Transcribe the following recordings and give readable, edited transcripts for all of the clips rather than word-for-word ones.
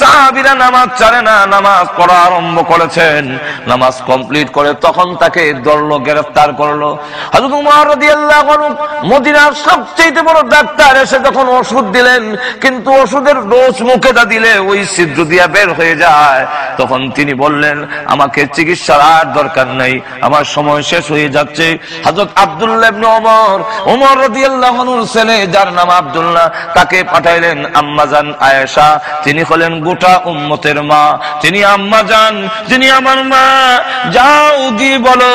সাহাবীরা নামাজ ছাড়ে না, নামাজ পড়া আরম্ভ করেছেন। নামাজ কমপ্লিট করে তখন তাকে ধরলো, গ্রেফতার করলো। হযরত উমর রাদিয়াল্লাহু আনহু মদিনার সবচেয়ে বড় ডাক্তার এসে যখন ওষুধ দিলেন, কিন্তু ওষুধের ডোজ মুখে দিলে ওই ছিদ্র দিয়া বের হয়ে যায়। তখন তিনি বললেন, আমাকে চিকিৎসার আর দরকার নাই, আমার সময় শেষ হয়ে যাচ্ছে। হযরত আব্দুল্লাহ ইবনে ওমর রাদিয়াল্লাহু আনহুর ছেলে, যার নাম আব্দুল্লাহ, তাকে পাঠাইলেন আম্মাজান আয়েশা। তিনি হলেন গোটা উম্মতের মা, তিনি আম্মা জান, তিনি আমার মা। যাও গিয়ে বলো,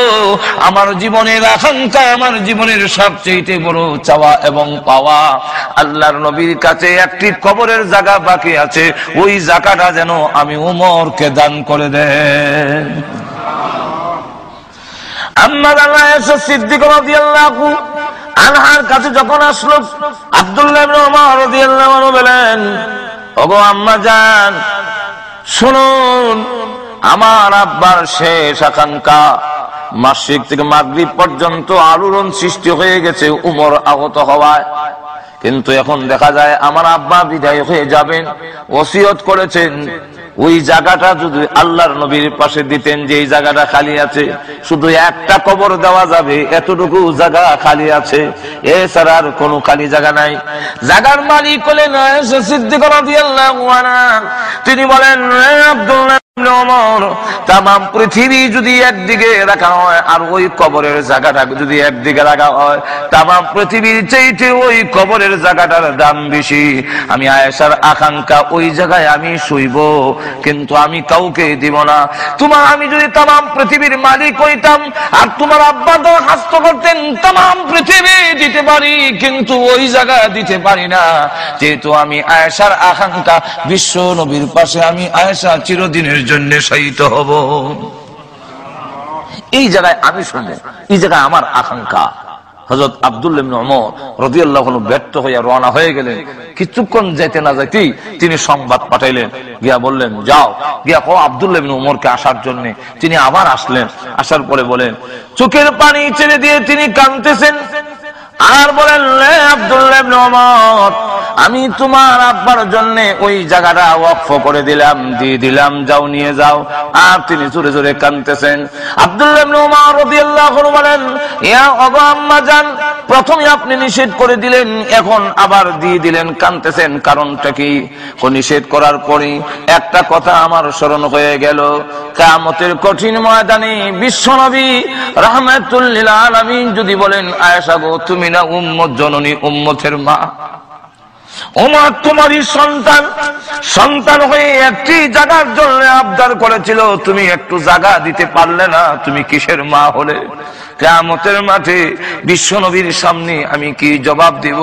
আমার জীবনের আকাঙ্ক্ষা, আমার জীবনের সবচেয়ে বড় চাওয়া এবং পাওয়া, আল্লাহর নবীর কাছে একটি কবরের জায়গা বাকি আছে, ওই জায়গাটা যেন আমি উমরকে দান করে দেন। আম্মা আয়েশা সিদ্দিকা রাদিয়াল্লাহু আনহার কাছে যখন আসলো, আব্দুল্লাহ ইবনে ওমর রাদিয়াল্লাহু আনহু বলেন, ওগো আম্মা জান, শুনুন, আমার আব্বার শেষ আকাঙ্ক্ষা, মাসরিক থেকে মাগরিব পর্যন্ত আলোড়ন সৃষ্টি হয়ে গেছে উমর আহত হওয়ায়, কিন্তু এখন দেখা যায় আমার আব্বা বিদায় হয়ে যাবেন, ওসিয়ত করেছেন ওই জায়গাটা যদি আল্লাহর নবীর পাশে দিতেন, যে এই জায়গাটা খালি আছে, শুধু একটা কবর দেওয়া যাবে, এতটুকু জায়গা খালি আছে, এছাড়া আর কোনো খালি জায়গা নাই। জায়গার মালিক হলেন আয়েশা সিদ্দিকা রাদিয়াল্লাহু আনহা। তিনি বলেন, আব্দুল্লাহ ইবনে ওমর, তামাম পৃথিবী যদি একদিকে রাখা হয় আর ওই কবরের জায়গাটা যদি একদিকে রাখা হয়, তামাম পৃথিবীর চাইতে ওই কবরের জায়গাটার দাম বেশি। আমি আয়েশার আকাঙ্ক্ষা, ওই জায়গায় আমি শুইব, কিন্তু আমি কাউকে দিব না। আমি যদি তামাম পৃথিবীর মালিক হইতাম আর তোমার আব্বা দরখাস্ত করতেন, তামাম পৃথিবী দিতে পারি, কিন্তু ওই জায়গা দিতে পারি না, যেহেতু আমি আয়েশার আকাঙ্ক্ষা, বিশ্ব নবীর পাশে আমি আয়েশা চিরদিনের জন্য শহীদ হব। এই জায়গায় আমি শুনবো, এই জায়গায় আমার আকাঙ্ক্ষা। হযরত আব্দুল্লাহ ইবনে ওমর রাদিয়াল্লাহু আনহু ব্যর্থ হয়ে রওনা হয়ে গেলেন। কিছুক্ষণ যেতে না যেতেই তিনি সংবাদ পাঠাইলেন, গিয়া বললেন, যাও গিয়া কও আব্দুল্লাহ ইবনে ওমরকে আসার জন্য। তিনি আবার আসলেন, আসার পরে বলেন, চোখের পানি ছেড়ে দিয়ে তিনি কাঁদতেছেন আর বলেন, আব্দুল্লাহ ইবনে ওমর, আমি তোমার আব্বার জন্য ওই জায়গাটা ওয়াকফ করে দিলাম, দিয়ে দিলাম, যাও নিয়ে যাও। আর তিনি জোরে জোরে কাঁদতেছেন। আব্দুল্লাহ ইবনে ওমর রাদিয়াল্লাহু আনহু বলেন, ইয়া ওগো আম্মা জান, প্রথমে আপনি নিষেধ করে দিলেন, এখন আবার দিয়ে দিলেন, কাঁদতেছেন, কারণটা কি? নিষেধ করার পরে একটা কথা আমার স্মরণ হয়ে গেল, কিয়ামতের কঠিন ময়দানে বিশ্বনবী রাহমাতুল লিল আলামিন যদি বলেন, আয়েশা গো, তুমি না উম্মত জননী, উম্মতের মা, ওমর তোমারই সন্তান হয়ে একটি জায়গার জন্য আবদার করেছিল, তুমি একটু জায়গা দিতে পারলে না, তুমি কিসের মা হলে? কিয়ামতের মাঠে বিশ্বনবীর সামনে আমি কি জবাব দিব?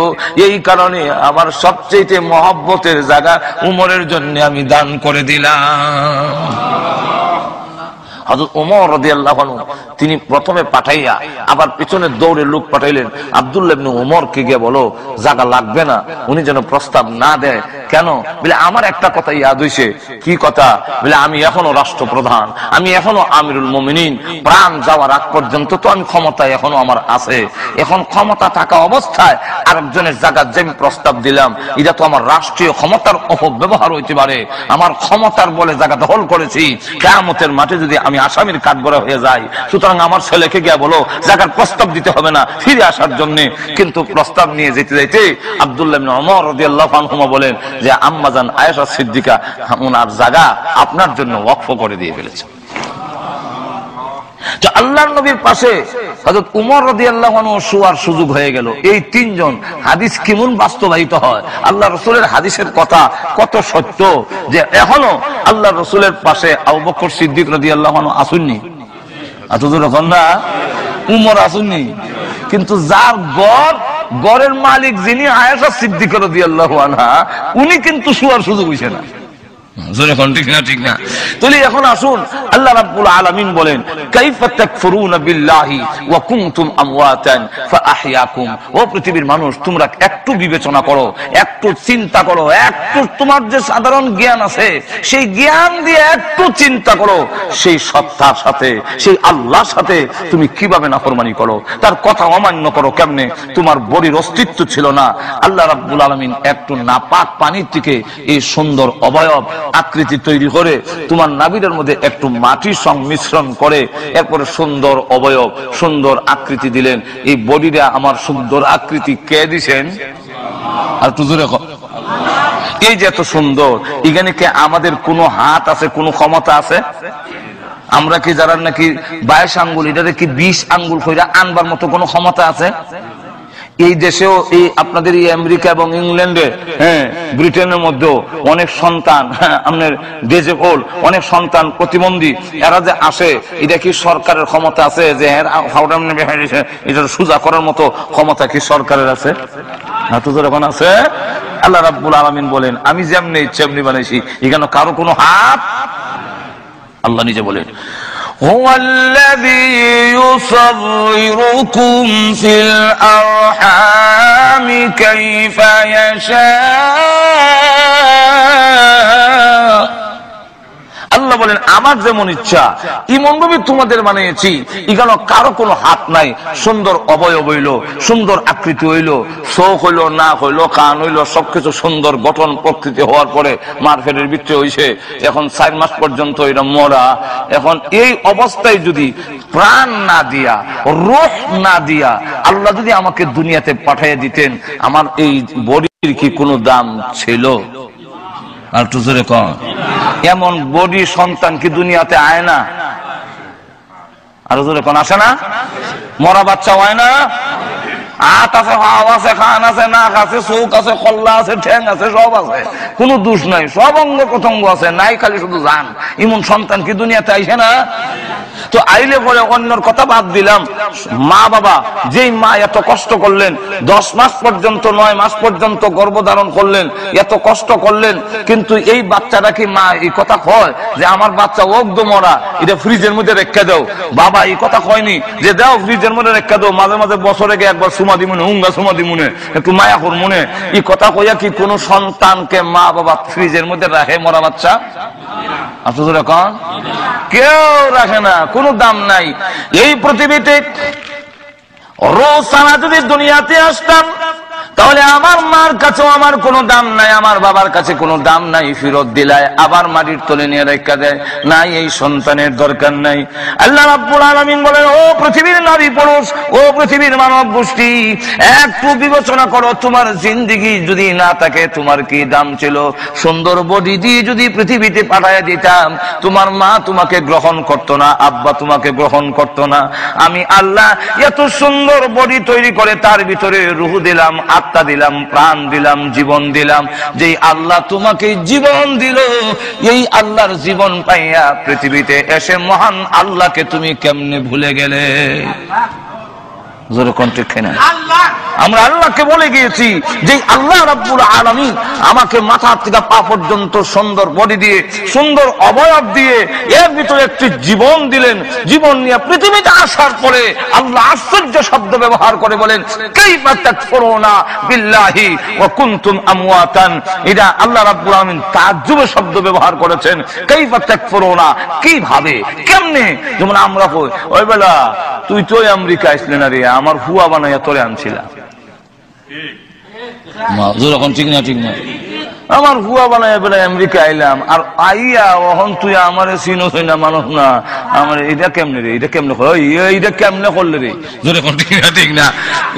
এই কারণে আমার সবচেয়ে মহব্বতের জায়গা উমরের জন্য আমি দান করে দিলাম। হযরত ওমর রাদিয়াল্লাহু আনহু তিনি প্রথমে পাঠাইয়া আবার পিছনে দৌড়ে লোক পাঠাইলেন, আব্দুল্লাহ ইবনে ওমরকে গিয়ে বলো জায়গা লাগবে না, উনি যেন প্রস্তাব না দেয়। কেন? বলে আমার একটা কথা ইয়াদ হইছে। কি কথা? বলে আমি এখনো রাষ্ট্রপ্রধান, আমি এখনো আমিরুল মুমিনিন, প্রাণ যাওয়ার আগ পর্যন্ত তো আমি ক্ষমতা এখনো আমার আছে। এখন ক্ষমতা থাকা অবস্থায় আরেকজনের জায়গা যে আমি প্রস্তাব দিলাম, এটা তো আমার রাষ্ট্রীয় ক্ষমতার অপব্যবহার হইতে পারে। আমার ক্ষমতার বলে জায়গা দখল করেছি, কিয়ামতের মাঠে যদি আমি আসামির কাঠগড়া হয়ে যাই, সুতরাং আমার ছেলেকে গিয়ে বলো জায়গার প্রস্তাব দিতে হবে না, ফিরে আসার জন্য। কিন্তু প্রস্তাব নিয়ে যেতে যেতে আব্দুল্লাহ ইবনে ওমর রাদিয়াল্লাহু আনহু বলেন যে আম্মা জান আয়েশা সিদ্দিকা ওনার জায়গা আপনার জন্য ওয়াকফ করে দিয়ে ফেলেছে। তো আল্লাহর নবীর পাশে হযরত উমর রাদিয়াল্লাহু আনহু শোয়ার সুযোগ হয়ে গেল। এই তিনজন হাদিস কেমন বাস্তবায়িত হয়, আল্লাহ রাসূলের হাদিসের কথা কত সত্য, যে এখনো আল্লাহ রাসূলের পাশে আবু বকর সিদ্দিক রাদিয়াল্লাহু আনহু আসুননি, এতদূর না উমর আসুননি, কিন্তু যার গড়ের মালিক যিনি আয়েশা সিদ্দিকা রাদিয়াল্লাহু আনহা, উনি কিন্তু শোয়ার সুযোগ হইছে না। ঠিক না? তাহলে এখন আসুন, আল্লাহ রাব্বুল আলামিন বলেন, কাইফা তাকফুরুনা বিল্লাহি ওয়া কুনতুম আমওয়াতান ফাআহইয়াকুম। ও পৃথিবীর মানুষ, তোমরা একটু বিবেচনা করো, একটু চিন্তা করো, একটু তোমার যে সাধারণ জ্ঞান আছে সেই জ্ঞান দিয়ে একটু চিন্তা করো, সেই সত্তার সাথে, সেই আল্লাহর সাথে তুমি কিভাবে নাফরমানি করো, তার কথা অমান্য করো কেমনে? তোমার বডির অস্তিত্ব ছিল না। আল্লাহ রাব্বুল আলামিন একটু নাপাক পানির থেকে এই সুন্দর অবয়ব আকৃতি তৈরি করে তোমার নাভির মধ্যে একটু মাটি সংমিশ্রণ করে এরপরে সুন্দর অবয়ব সুন্দর আকৃতি দিলেন। এই বডিটা আমার সুন্দর আকৃতি কে দিছেন? আর একটু জোরে কও। এই যে এত সুন্দর, এখানে কি আমাদের কোনো হাত আছে, কোনো ক্ষমতা আছে? আমরা কি যারা নাকি 22 আঙ্গুল এটাতে কি 20 আঙ্গুল কইরা আনবার মতো কোনো ক্ষমতা আছে? এই দেশেও এই আপনাদের এই আমেরিকা এবং ইংল্যান্ডে, হ্যাঁ ব্রিটেনের মধ্যেও অনেক সন্তান আপনার ডিজেবল, অনেক সন্তান প্রতিবন্ধী, এরা যে আসে, এটা কি সরকারের ক্ষমতা আছে যে এটা সোজা করার মতো ক্ষমতা কি সরকারের আছে? যখন আছে, আল্লাহ রাব্বুল আলামিন বলেন আমি যেমনি ইচ্ছা এমনি বানাইছি, এখানে কারো কোনো হাত। আল্লাহ নিজে বলেন هو الذي يصوركم في الأرحام كيف يشاء। আল্লাহ বলেন আমার যেমন ইচ্ছা এমন ভাবে তোমাদের বানিয়েছি, এখানে কারো কোনো হাত নাই। সুন্দর অবয়ব হইল, সুন্দর আকৃতি হইল, চোখ হইল, নাক হইল, কান হইল, সবকিছু সুন্দর গঠন প্রকৃতি হওয়ার পরে মার পেটের ভিতরে হইছে, এখন 4 মাস পর্যন্ত এটা মরা। এখন এই অবস্থায় যদি প্রাণ না দিয়া, রূহ না দিয়া আল্লাহ যদি আমাকে দুনিয়াতে পাঠিয়ে দিতেন, আমার এই বডির কি কোনো দাম ছিল? আর তো জোরে কম। এমন বডি সন্তান কি দুনিয়াতে আয় না? আর জোরে কোন আসে না? মরা বাচ্চা হয় না? হাত আছে, হাওয়া আছে, খান আছে, নাক আছে, চোখ আছে, কল্লা আছে, ঠ্যাং আছে, সব আছে, কোনো দোষ নাই, সব অঙ্গ প্রত্যঙ্গ আছে, নাই খালি শুধু জান। এমন সন্তান কি দুনিয়াতে আইসে না? তো আইলে পরে অন্যর কথা বাদ দিলাম, মা বাবা যেই মা এত কষ্ট করলেন, 10 মাস পর্যন্ত 9 মাস পর্যন্ত গর্ভধারণ করলেন, এত কষ্ট করলেন, কিন্তু এই বাচ্চাটা কি মা এই কথা কয় যে আমার বাচ্চা ওগ্দ মরা, এটা ফ্রিজের মধ্যে রেখে দাও? বাবা এই কথা কয়নি যে দাও ফ্রিজের মধ্যে রেখে দাও, মাঝে মাঝে বছরে একবার সুমা দি মনে, হুঙ্গা সুমা দি মনে, একটু মায়া কর মনে। এই কথা কইয়া কি কোন সন্তানকে মা বাবা ফ্রিজের মধ্যে রাখে মরা বাচ্চা? আসলে এখন কেউ রাখে না, কোনো দাম নাই। এই পৃথিবীতে রোজ সারা যদি দুনিয়াতে আসতাম, তাহলে আমার মার কাছেও আমার কোনো দাম নাই, আমার বাবার কাছে কোনো দাম নাই, ফেরত দিলায় আবার মাটির তলে নিয়ে রেখে দেয়, নাই এই সন্তানের দরকার নাই। আল্লাহ রাব্বুল আলামিন বলেন, ও পৃথিবীর নারী পুরুষ, ও পৃথিবীর মানব গোষ্ঠী, একটু বিবেচনা করো, তোমার জিন্দেগি যদি না থাকে তোমার কি দাম ছিল? সুন্দর বডি দিয়ে যদি পৃথিবীতে পাঠায় দিতাম, তোমার মা তোমাকে গ্রহণ করতো না, আব্বা তোমাকে গ্রহণ করতো না। আমি আল্লাহ এত সুন্দর বডি তৈরি করে তার ভিতরে রূহ দিলাম, আত্মা দিলাম, প্রাণ দিলাম, জীবন দিলাম। যেই আল্লাহ তোমাকে জীবন দিল, এই আল্লাহর জীবন পাইয়া পৃথিবীতে এসে মহান আল্লাহকে তুমি কেমনে ভুলে গেলে? জোরে কোন ঠিক না? আমরা আল্লাহকে বলে গিয়েছি যে আল্লাহ রাব্বুল আলামিন আমাকে মাথা থেকে পা পর্যন্ত সুন্দর বডি দিয়ে, সুন্দর অবয়ব দিয়ে, এর ভিতরে একটি জীবন দিলেন। জীবন নিয়ে পৃথিবীতে আসার পরে আল্লাহ আশ্চর্য শব্দ ব্যবহার করে বলেন, কাইফা তাকফুরুনা বিল্লাহি ওয়া কুনতুম আমওয়াতান। এটা আল্লাহ রাব্বুল আলামিন তাজ্জুবের শব্দ ব্যবহার করেছেন। কাইফা তাকফুরুনা, কিভাবে, কেমনে? যেমন আমরা কই, ওই বেলা তুই তো আমেরিকা আসলে না রে, আমার হুয়া বানাইয়া তোরে আনছিলাম। ঠিক না? ঠিক না? আমার হুয়া বানাইয়া বেলা আমেরিকা আইলাম, আর আইয়া ওহন তুই আমার চিনো না, মানুষ না, আমার এটা কেমনে রে, এটা কেমনে, এইটা কেমনে করলে রে? ঠিক না? ঠিক না?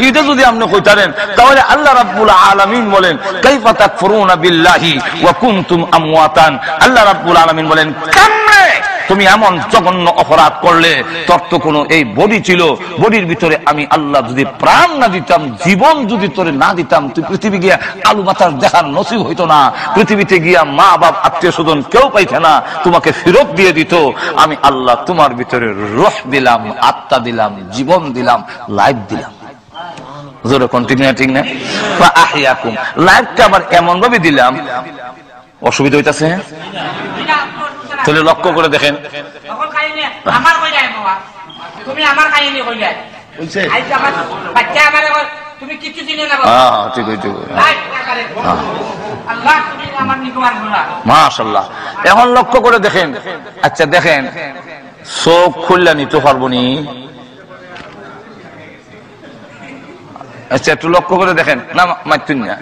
এটা যদি আপনি কইতারেন, তাহলে আল্লাহ রাব্বুল আলামিন বলেন, কাইফা তাকফুরুনা বিল্লাহি ওয়া কুনতুম আমওয়াতান। আল্লাহ রাব্বুল আলামিন বলেন, কেমনে তুমি এমন জঘন্য অপরাধ করলে? তোর তো কোনো এই বডি ছিল, বডির ভিতরে আমি আল্লাহ যদি প্রাণ না দিতাম, জীবন যদি তোরে না দিতাম, তুই পৃথিবী গিয়া আলু বাতাস দেখার নসিব হইতো না, পৃথিবীতে গিয়া মা বাপ আত্মীয় স্বজন কেউ পাইছে না, তোমাকে ফেরত দিয়ে দিত। আমি আল্লাহ তোমার ভিতরে রূহ দিলাম, আত্মা দিলাম, জীবন দিলাম, লাইফ দিলাম। ঠিক না? লাইফটা আবার এমন ভাবে দিলাম, অসুবিধা হইতাছে? তাহলে লক্ষ্য করে দেখেন, মাশাআল্লাহ। এখন লক্ষ্য করে দেখেন, আচ্ছা দেখেন, চোখ খুললা নিতে পারবো নি? আচ্ছা একটু লক্ষ্য করে দেখেন না, মারতেন না।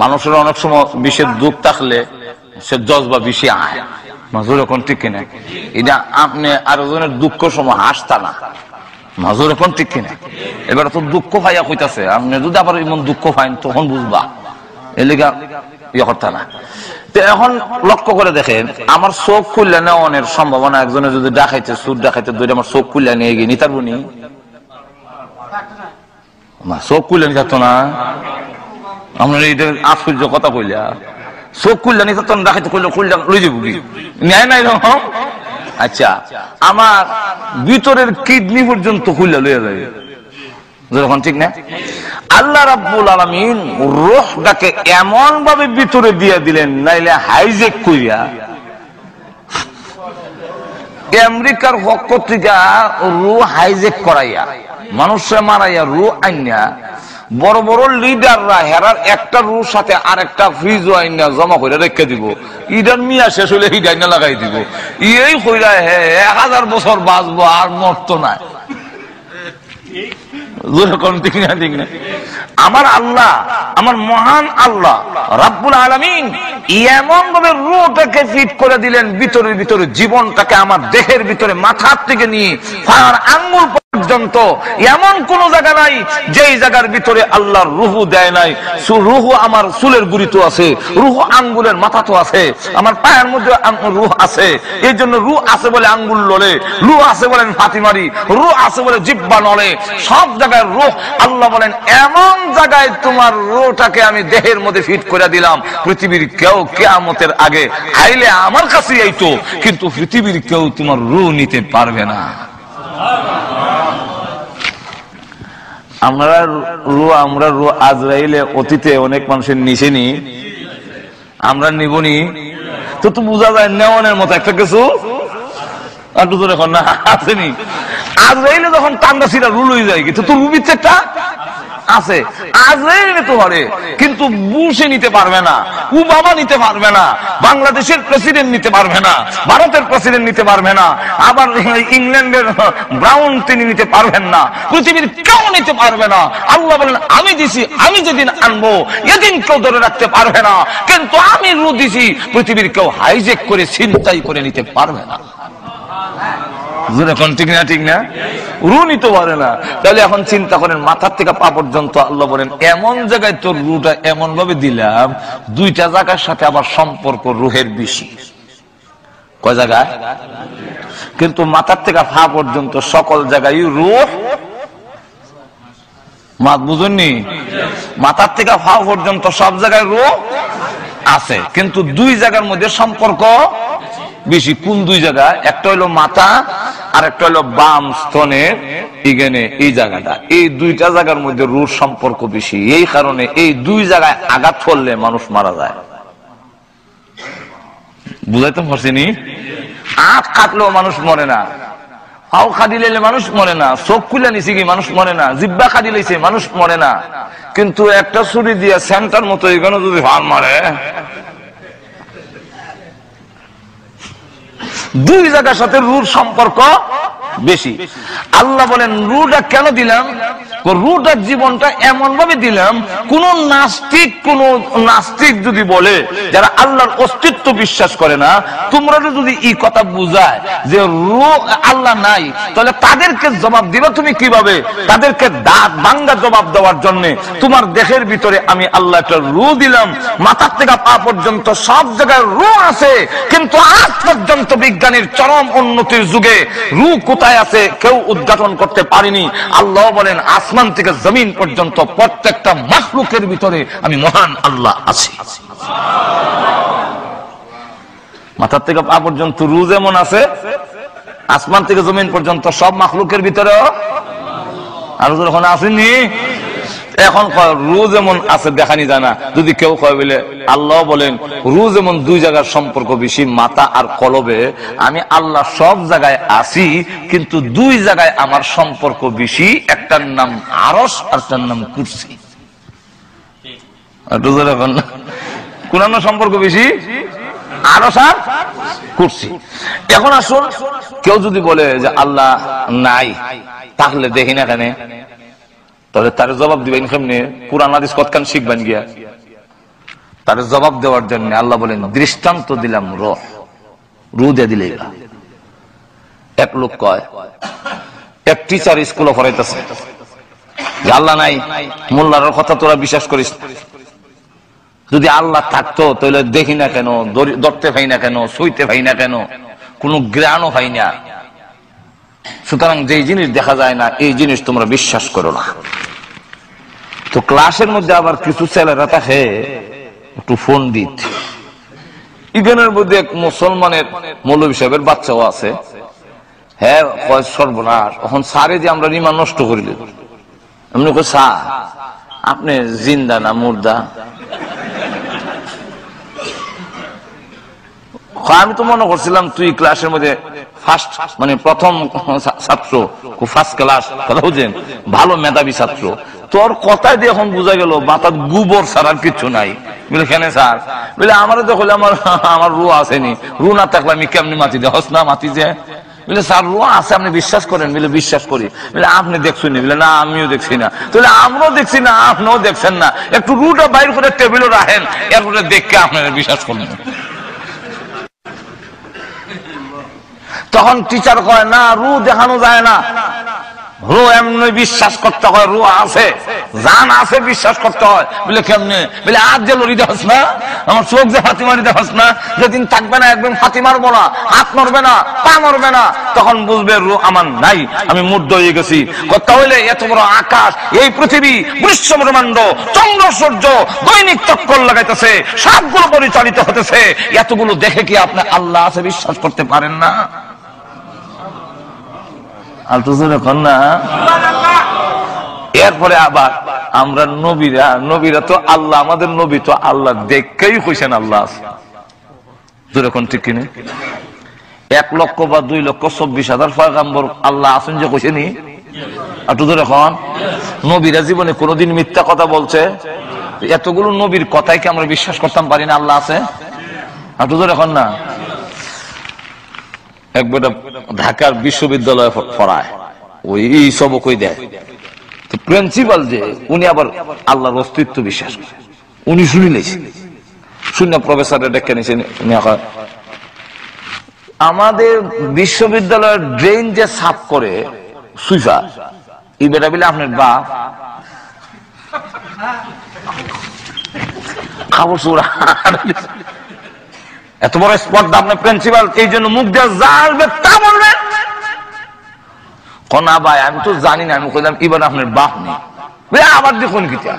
মানুষের অনেক সময় বিষের দুঃখ থাকলে সে জজবা বেশি আয় মাজুর এখন ঠিক কিনা এটা আপনি আরো জনের দুঃখ সময় হাসতা না মাজুর এখন ঠিক কিনা এবার তো দুঃখ পাইয়া কইতাছে আপনি যদি আবার এমন দুঃখ পাইন তখন বুঝবা এলিগা ইয়ে করতে না। তো এখন লক্ষ্য করে দেখেন আমার চোখ খুললে নেওয়ানের সম্ভাবনা একজনে যদি ডাকাইতে সুর ডাকাইতে ধরে আমার চোখ খুললে নিয়ে গিয়ে নিতার বুনি চোখ খুললে নিতারতো না আপনার এইটা আশ্চর্য কথা কইলা চোখ খুললে নিতারতো না ডাকাইতে খুললে খুললে লই যাবো কি ন্যায় নাই রকম। আচ্ছা আমার ভিতরের কিডনি পর্যন্ত খুললে লইয়া যাবে যখন ঠিক না আল্লাহ রাব্বুল আলামিন রূহটাকে এমন ভাবে ভিতরে দিয়ে দিলেন নাইলে হাইজেক কইরা আমেরিকার পক্ষ থেকে রূহ হাইজেক করাইয়া মানুষে মারাইয়া রূহ আইনা বড় বড় লিডাররা হেরার একটা রূহ সাথে আরেকটা ফ্রিজ আইনা জমা করে রেখে দিব ইডার মিয়া শেষ হলে হিডাইনা লাগাই দিব এই কইরা হে 1000 বছর বাঁচবো আর মরতো না। আমার আল্লাহ আমার মহান আল্লাহ রাব্বুল আলামিন এমন ভাবে রূহটাকে ফিট করে দিলেন ভিতরে ভিতরে জীবনটাকে আমার দেহের ভিতরে মাথার থেকে নিয়ে পায়ের আঙ্গুল পর্যন্ত এমন কোন জায়গা নাই যেই জায়গার ভিতরে আল্লাহর রূহ দেয় নাই। রূহ আমার চুলের গুড়িতে আছে, রূহ আঙ্গুলের মাথাতে আছে, আমার পায়ের মধ্যে রূহ আছে। এই জন্য রূহ আছে বলে আঙ্গুল লড়ে, রূহ আছে বলেন ফাতি মারি, রূহ আছে বলে জিহ্বা নড়ে, সব জায়গায় রূহ। আল্লাহ বলেন এমন জায়গায় তোমার রূহটাকে আমি দেহের মধ্যে ফিট করে দিলাম পৃথিবীর কেউ কিয়ামতের আগে আইলে আমার কাছে আইতো কিন্তু পৃথিবীর কেউ তোমার রূহ নিতে পারবে না। আমরা রূহ আজরাইলে অতীতে অনেক মানুষের নিছেনি, আমরা নিবনি তো তো বোঝা যায় নেওয়ানের মতো একটা কিছু একটু তো এখন না আসেনি। আজরাইলে যখন টান্ডা ছিলা রুল হয়ে যায় কিন্তু তোর রুবিতে একটা আছে আজরাইল নিতে পারে কিন্তু বুশে নিতে পারবে না, ওবামা নিতে পারবে না, বাংলাদেশের প্রেসিডেন্ট নিতে পারবে না, ভারতের প্রেসিডেন্ট নিতে পারবে না, আবার ইংল্যান্ডের ব্রাউন তিনি নিতে পারবেন না, পৃথিবীর কেউ নিতে পারবে না। আল্লাহ বলেন আমি দিছি, আমি যেদিন আনবো এদিন কেউ ধরে রাখতে পারবে না, কিন্তু আমি রু দিছি পৃথিবীর কেউ হাইজেক করে ছিনতাই করে নিতে পারবে না। ঠিক না ঠিক না রু নিতে পারে না। তাহলে এখন চিন্তা করেন মাথার থেকে পা পর্যন্ত আল্লাহ বলেন এমন জায়গায় তোর রুটা এমন ভাবে দিলাম দুইটা জায়গার সাথে আবার সম্পর্ক রুহের বেশি। কয় জায়গায়? কিন্তু মাথার থেকে পা পর্যন্ত সকল জায়গায় রুহ মাত বুঝুননি, মাথার থেকে পা পর্যন্ত সব জায়গায় রুহ আছে কিন্তু দুই জায়গার মধ্যে সম্পর্ক বেশি। কোন দুই জায়গা? একটা হলো মাথা আর একটা হলো বাম স্তনের এখানে এই জায়গাটা, এই দুইটা জায়গার মধ্যে রুর সম্পর্ক বেশি। এই কারণে এই দুই জায়গায় আঘাত করলে মানুষ মারা যায়। বুঝাইতে পারছিনি? আখ কাটলেও মানুষ মরে না, পাও খাদিলে মানুষ মরে না, চোখ খুলে নিছে কি মানুষ মরে না, জিব্বা খাদিলেছে মানুষ মরে না, কিন্তু একটা ছুরি দিয়ে সেন্টার মতো এখানে যদি ভার মারে দুই জায়গার সাথে রুর সম্পর্ক বেশি। আল্লাহ বলেন রুটা কেন দিলাম? রুটার জীবনটা এমন ভাবে দিলাম কোন নাস্তিক যদি বলে যারা আল্লাহর অস্তিত্ব বিশ্বাস করে না, তোমরা যদি এই কথা বুঝায় যে রু আল্লাহ নাই, তাহলে তাদেরকে জবাব দিবা তুমি কিভাবে? তাদেরকে দাঁত ভাঙ্গা জবাব দেওয়ার জন্য তোমার দেহের ভিতরে আমি আল্লাহ একটা রু দিলাম, মাথার থেকে পা পর্যন্ত সব জায়গায় রু আছে, কিন্তু আজ পর্যন্ত বিজ্ঞানীর চরম উন্নতির যুগে রু কোথায় আছে কেউ উদ্ঘাটন করতে পারেনি। আল্লাহ বলেন আসমান থেকে জমিন পর্যন্ত প্রত্যেকটা মাখলুকের ভিতরে আমি মহান আল্লাহ আছি। মাথার থেকে পা পর্যন্ত রু যেমন আছে, আসমান থেকে জমিন পর্যন্ত সব মাখলুকের ভিতরে আর যখন আসেনি। এখন রু যেমন আছে দেখানি যায় না। যদি কেউ কয় বলে আল্লাহ বলেন রু যেমন দুই জায়গার সম্পর্ক বেশি মাথা আর কলবে, আমি আল্লাহ সব জায়গায় আছি কিন্তু দুই জায়গায় আমার সম্পর্ক বেশি, একটার নাম আরশ আর একটার নাম কুরসি। কোন সম্পর্ক বেশি? আরশ আর কুরসি। এখন আসুন কেউ যদি বলে যে আল্লাহ নাই, তাহলে দেখি না কেন, তাহলে তার জবাব দিবেন কেমনে? কুরআন হাদিস কতখান শিখবেন গিয়া? তার জবাব দেওয়ার জন্য আল্লাহ বলেন দৃষ্টান্ত দিলাম রু দিয়ে দিলে। এক লোক কয়, এক টিচার স্কুলে পড়াইতেছে যে আল্লাহ নাই, মোল্লার কথা তোরা বিশ্বাস করিস, যদি আল্লাহ থাকতো তাহলে দেখি না কেন, ধরতে পাই না কেন, সইতে পাই না কেন, কোন জ্ঞানও পাই না। সুতরাং যে জিনিস দেখা যায় না এই জিনিস তোমরা বিশ্বাস করো না। তো ক্লাসের মধ্যে আবার কিছু ছেলেরা থাকে একটু ফোন দিত। ইগেনের মধ্যে এক মুসলমানের মৌলভী সাহেবের বাচ্চাও আছে। হ্যাঁ সর্বনাশ, এখন সারে যে আমরা রিমান নষ্ট করিল, এমনি স্যার আপনি জিন্দা না মুর্দা? আমি তো মনে করছিলাম তুই ক্লাসের মধ্যে ফার্স্ট, মানে প্রথম ছাত্র, ফার্স্ট ক্লাস, কথা বুঝেন, ভালো মেধাবী ছাত্র। তোর কথাই দিয়ে এখন বোঝা গেল মাথার গোবর ছাড়ার কিছু নাই। বলে কেন স্যার? বলে আমারও তো হলে আমার রু আসেনি, রু না থাকলে আমি কেমনি মাতি দে হস না মাতি যে। বলে স্যার রু আছে আপনি বিশ্বাস করেন? বলে বিশ্বাস করি। বলে আপনি দেখছেন? বলে না আমিও দেখছি না। তাহলে আমরাও দেখছি না, আপনিও দেখছেন না, একটু রুটা বাইর করে টেবিলও রাখেন, এরপরে দেখে আপনারা বিশ্বাস করবেন। তখন টিচার কয় না, রু দেখানো যায় না, রু এমনি বিশ্বাস করতে হয়, রু আছে, জান আছে, বিশ্বাস করতে হয়। বলে কেমনে? বলে আজ যে লড়ি দেখাস না, আমার চোখ যে ফাতিমারি দেখাস না, যেদিন থাকবে না একদম ফাতি মারবো না, হাত নড়বে না, পা নড়বে না, তখন বুঝবে রু আমার নাই, আমি মুগ্ধ হয়ে গেছি। কথা হইলে এত বড় আকাশ, এই পৃথিবী, বিশ্ব ব্রহ্মাণ্ড, চন্দ্র সূর্য দৈনিক চক্কর লাগাইতেছে, সবগুলো পরিচালিত হতেছে, এতগুলো দেখে কি আপনি আল্লাহ আছে বিশ্বাস করতে পারেন না? এরপরে আবার আমরা নবীরা তো আল্লাহ, আমাদের নবী তো আল্লাহ দেখেই কইছেন আল্লাহ আছে। যেরকম ঠিক কিনে 1 লক্ষ বা 2 লক্ষ 24,000 পয়গম্বর আল্লাহ আছেন যে কইছেনি। একটু ধরে এখন নবীরা জীবনে কোনোদিন মিথ্যা কথা বলছে? এতগুলো নবীর কথাই কি আমরা বিশ্বাস করতাম পারি না আল্লাহ আছে? একটু ধরে এখন না। একবার ঢাকার বিশ্ববিদ্যালয়ে পড়ায়, ওই সবক ওই দেয়, তো প্রিন্সিপাল যে উনি আবার আল্লাহর অস্তিত্ব বিশ্বাস করে, উনি শুনিলেছেন, শূন্য প্রফেসর ডেকে নিয়েছেন। আমাদের বিশ্ববিদ্যালয়ের ড্রেন যে সাফ করে সুইফা, এই বেটা বলে আপনার বাপ খাবার সুরা, এত বড় স্পর্ধা আপনার প্রিন্সিপাল, এই জন্য মুখ দিয়ে যাবে তা বলবেন? না ভাই আমি তো জানি না। আমি কইলাম এবার আপনার বাপ নেই। আবার দেখুন কিটা,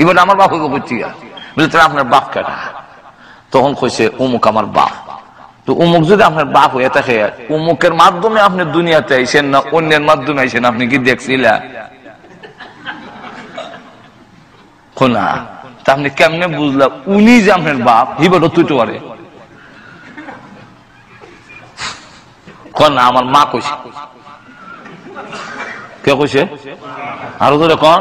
এবার আমার বাপ হইব করছি, বলে তাহলে আপনার বাপ কেটা? তখন কইছে অমুক আমার বাপ। তো অমুক যদি আপনার বাপ হয়ে থাকে, অমুকের মাধ্যমে আপনি দুনিয়াতে আইছেন না অন্যের মাধ্যমে আইছেন, আপনি কি দেখছিলেন? না, তা আপনি কেমনে বুঝলাম উনি যে আপনার বাপ? হিবার তুই তো পারে না, আমার মা কইছে। কে কইছে? আরো ধরে কন,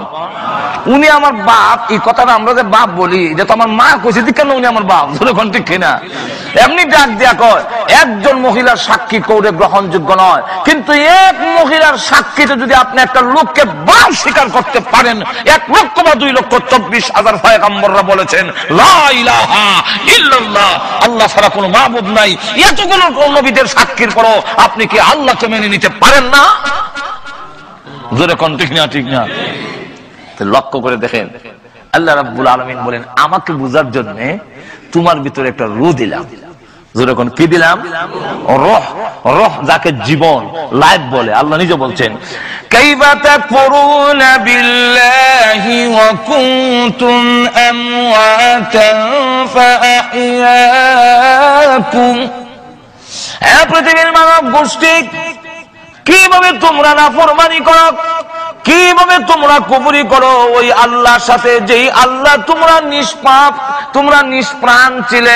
উনি আমার বাপ। এই কথাটা আমরা যে বাপ বলি, এটা তো আমার মা কইছে, কেন উনি আমার বাপ? ধরে কন ঠিক কিনা? এমনি ডাক দিয়া কয় একজন মহিলার সাক্ষী কৌরে গ্রহণযোগ্য নয়, কিন্তু এক মহিলার সাক্ষীতে যদি আপনি একটা লোককে বাপ স্বীকার করতে পারেন, 1 লক্ষ বা 2 লক্ষ 24,000 পয়গম্বররা বলেছেন লা ইলাহা ইল্লাল্লাহ, আল্লাহ ছাড়া কোনো মাবুদ নাই, এতগুলো নবীদের সাক্ষীর পরও আপনি কি আল্লাহকে মেনে নিতে পারেন না? জোরে কোন ঠিক না? ঠিক না? লক্ষ্য করে দেখেন, আল্লাহ রাব্বুল আলামিন বলেন আমাকে বুঝার জন্য তোমার ভিতরে একটা রূহ দিলাম। জোরে কোন কি দিলাম? রূহ। রূহ যাকে জীবন, লাইফ বলে। আল্লাহ নিজে বলছেন কাইফা তাকফুরুনা বিল্লাহি ওয়া কুনতুম আমওয়াতান ফাআহইয়াকুম। এই পৃথিবীর মানব গোষ্ঠী, কিভাবে তোমরা নাফরমানি করো, কিভাবে তোমরা কুফরি করো ওই আল্লাহর সাথে, যেই আল্লাহ তোমরা নিষ্পাপ, তোমরা নিষ্প্রাণ ছিলে।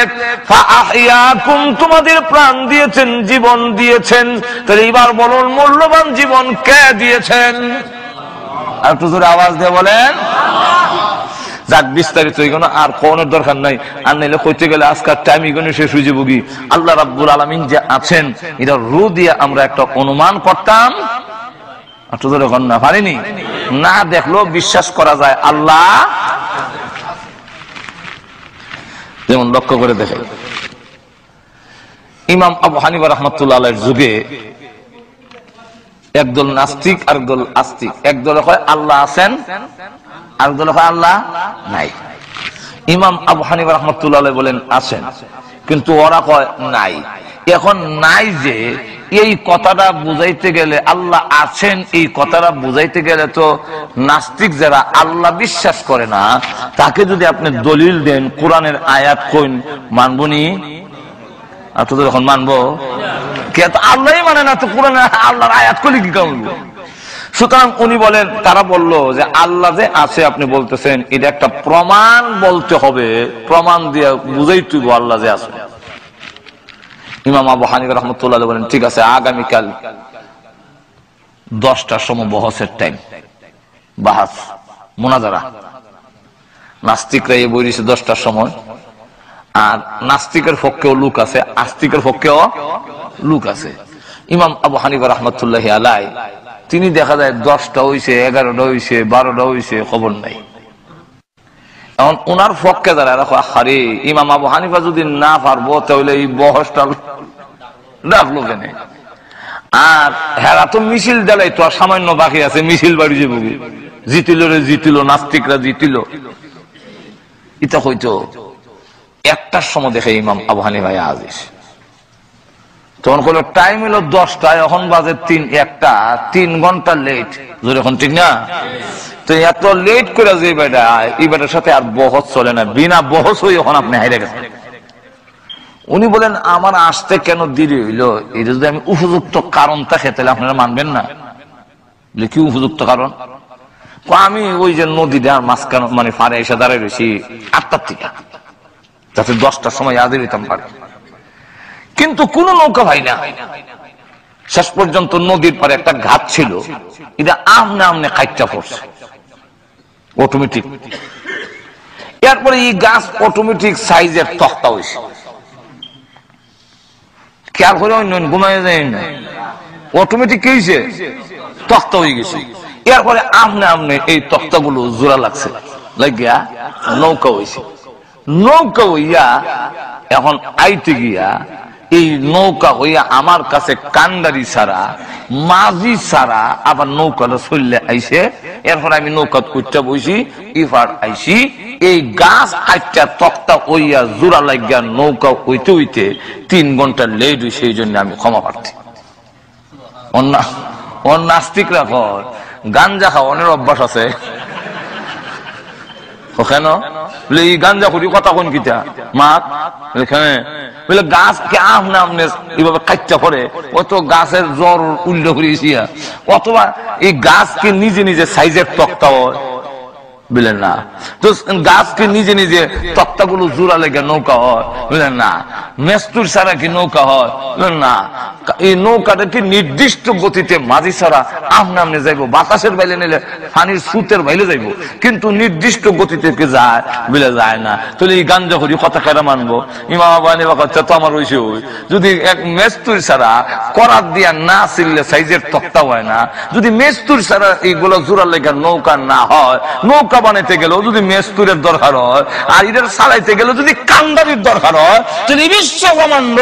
ফাআহইয়াকুম, তোমাদের প্রাণ দিয়েছেন, জীবন দিয়েছেন। তাহলে এবার বলুন মূল্যবান জীবন কে দিয়েছেন? আর একটু জোরে আওয়াজ দিয়ে বলেন। যাক বিস্তারিত এগুলো আর কোনের দরকার নাই, আর নাইলে কইতে গেলে আজকাল টাইম এগুলো শেষ হয়ে যাবো। আল্লাহ রাব্বুল আলামিন যে আছেন, এটা রূহ দিয়ে আমরা একটা অনুমান করতাম, না পারিনি, না দেখলেও বিশ্বাস করা যায় আল্লাহ। যেমন লক্ষ্য করে দেখে ইমাম আবু হানিফা রাহমাতুল্লাহ আলাইহির যুগে একদল নাস্তিক আর একদল আস্তিক। একদল কয় আল্লাহ আছেন, আর একদল কয় আল্লাহ নাই। ইমাম আবু হানিফা রাহমাতুল্লাহ আলাইহি বলেন আছেন, কিন্তু ওরা কয় নাই। এখন নাই যে এই কথাটা বুঝাইতে গেলে, আল্লাহ আছেন এই কথাটা বুঝাইতে গেলে তো নাস্তিক যারা আল্লাহ বিশ্বাস করে না তাকে যদি আপনি দলিল দেন কোরআনের আয়াত কইন, মানবনি? আর তো যখন মানবো কে, তো আল্লাহই মানে না, তো কোরআনের আল্লাহর আয়াত কইলে কি করব? সুতরাং উনি বলেন, তারা বলল যে আল্লাহ যে আছে আপনি বলতেছেন, এটা একটা প্রমাণ বলতে হবে, প্রমাণ দিয়ে বুঝাই তুইব আল্লাহ যে আছে। ইমাম আবু হানিফা রাহমাতুল্লাহ বলেন ঠিক আছে, আগামীকাল 10টার সময় বহসের টাইম, বাহাস মুনাজারা। নাস্তিকরা এই বই দিয়েছে 10টার সময়, আর নাস্তিকের পক্ষেও লোক আছে, আস্তিকের পক্ষেও লোক আছে। ইমাম আবু হানিফা রাহমাতুল্লাহি আলাইহি তিনি দেখা যায় 10টা হইছে, 11টা হইছে, 12টা হইছে, খবর নাই। এখন ওনার পক্ষে যারা রাখো, আরে ইমাম আবু হানিফা যদি না পারবো তাহলে এই বহসটা ডাকলো কেন? আর হেরা তো মিছিল দেলাই তো আর সামান্য বাকি আছে, মিছিল বাড়ি যাবো, জিতিল রে জিতিল, নাস্তিকরা জিতিল, এটা হইতো 1টার সময় দেখে ইমাম আবু হানিফা আজিজ। তখন কোনো টাইম হলো 10টায়, এখন বাজে 1টা, 3 ঘন্টা লেট, এখন ঠিক না? তো এত লেট করে যে বেটা, এই বেটার সাথে আর বহস চলে না, বিনা বহস হয়ে এখন আপনি হাইরে গেছেন। উনি বলেন আমার আসতে কেন দেরি হইলো, এটা যদি আমি উপযুক্ত কারণ থাকে তাহলে আপনারা মানবেন না। কি উপযুক্ত কারণ? আমি ওই যে নদীটা মাঝখানে মানে ফারে এসে দাঁড়াই রয়েছি 8টার থেকে, যাতে 10টার সময় আদে দিতাম পারে, কিন্তু কোন নৌকা ভাই না। শেষ পর্যন্ত নদীর পারে একটা ঘাট ছিল, এটা আমনে আমনে কাইটটা পড়ছে অটোমেটিক। এরপরে এই গাছ অটোমেটিক সাইজের তক্তা হয়েছে, খেয়াল করে অন্য ঘুমাই যায় না, অটোমেটিক কি হয়েছে, তক্তা হয়ে গেছে। এরপরে আমনে আমনে এই তক্তাগুলো জোড়া লাগছে, লাগিয়া নৌকা হয়েছে। নৌকা হইয়া এখন আইতে গিয়া এই নৌকা হইয়া আমার কাছে কান্ডারি ছাড়া, মাঝি ছাড়া আবার নৌকাটা চললে আইছে। এরপর আমি নৌকা কুইটা বইছি, ইফার আইছি, এই গাছ আইটা তক্তা হইয়া জোড়া লাগিয়া নৌকা হইতে হইতে 3 ঘন্টা লেট হইছে। এই জন্য আমি ক্ষমা প্রার্থী। নাস্তিকরা কর গাঞ্জা খাওয়ানোর অভ্যাস আছে কেন? এই গাঞ্জা করি কথা কোন কিতা মাত এখানে বলে গাছকে আমনে আমনে এইভাবে কাটতে পড়ে, অত গাছের জ্বর উল্লেখ করেছি, অথবা এই গাছকে নিজে নিজে সাইজের তক্তা হয় বুঝলেন না, তো গাছকে নিজে নিজে তক্তাগুলো জোড়া লেগে নৌকা হয় বুঝলেন না, মেস্তুর ছাড়া কি নৌকা হয় বুঝলেন না, এই নৌকাটা কি নির্দিষ্ট গতিতে মাঝি ছাড়া আমনে আমনে যাইবো, বাতাসের বাইলে নিলে পানির স্রোতের বাইলে যাইবো, কিন্তু নির্দিষ্ট গতিতে কি যায় বলে যায় না। তাহলে এই গাঞ্জা করি কথা কেনা মানবো? ইমাম আবু হানিফা কথা তো আমার হইছে, যদি এক মেস্তুর ছাড়া করাত দিয়া না ছিললে সাইজের তক্তা হয় না, যদি মেস্তুর ছাড়া এইগুলো জোড়া লেগে নৌকা না হয়, নৌকা বানাইতে গেলেও যদি মেস্তুরের দরকার হয়, আর এদের চালাইতে গেলেও যদি কান্দারির দরকার হয়, যদি বিশ্ব ব্রহ্মাণ্ড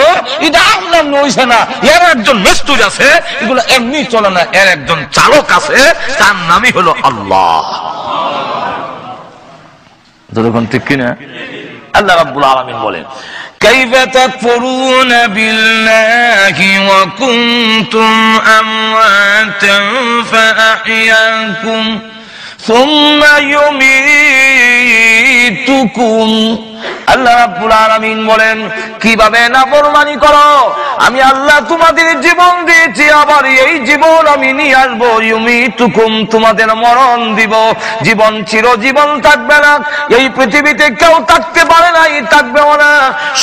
এটা আপনার নইছে না, এর একজন মেস্তুর আছে, এগুলো এমনি চলে না, এর একজন চালক আছে, তার নামই হলো আল্লাহ। যতক্ষণ ঠিক কিনা? আল্লাহ রাব্বুল আলামিন বলেন كيف تكفرون بالله وكنتم أمواتا فأحياكم ثم يميتكم। আল্লাহ রাব্বুল আলামিন বলেন কিভাবে নাফরমানি করো, আমি আল্লাহ তোমাদের জীবন দিয়েছি, আবার এই জীবন আমি নিয়ে আসবো, ইউমিতুকুম তোমাদের মরণ দিব। জীবন চিরজীবন থাকবে না, এই পৃথিবীতে কেউ থাকতে পারে না, থাকবেও না,